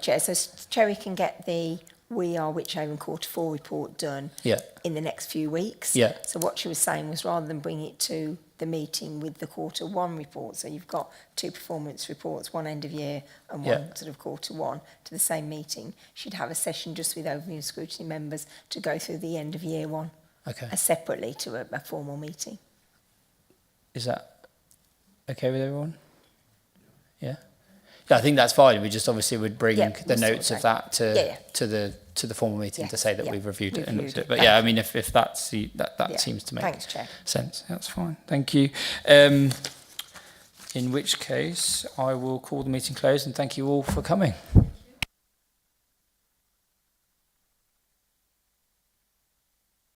Cherry can get the We Are Wychavon quarter 4 report done in the next few weeks. Yeah. So what she was saying was, rather than bring it to the meeting with the quarter 1 report, so you've got 2 performance reports, one end of year and one sort of quarter 1 to the same meeting, she'd have a session just with overview and scrutiny members to go through the end of year 1. Okay. Separately to a formal meeting. Is that okay with everyone? Yeah. Yeah, I think that's fine. We just obviously would bring Yeah, the we'll notes sort of that to Yeah, yeah. to the formal meeting to Yes, say that yeah. we've reviewed it We've and looked reviewed at it. it. But yeah, I Thank mean, if that's that Yeah. seems to make Thanks, Chair. sense. That's fine. Thank you. In which case, I will call the meeting closed and thank you all for coming.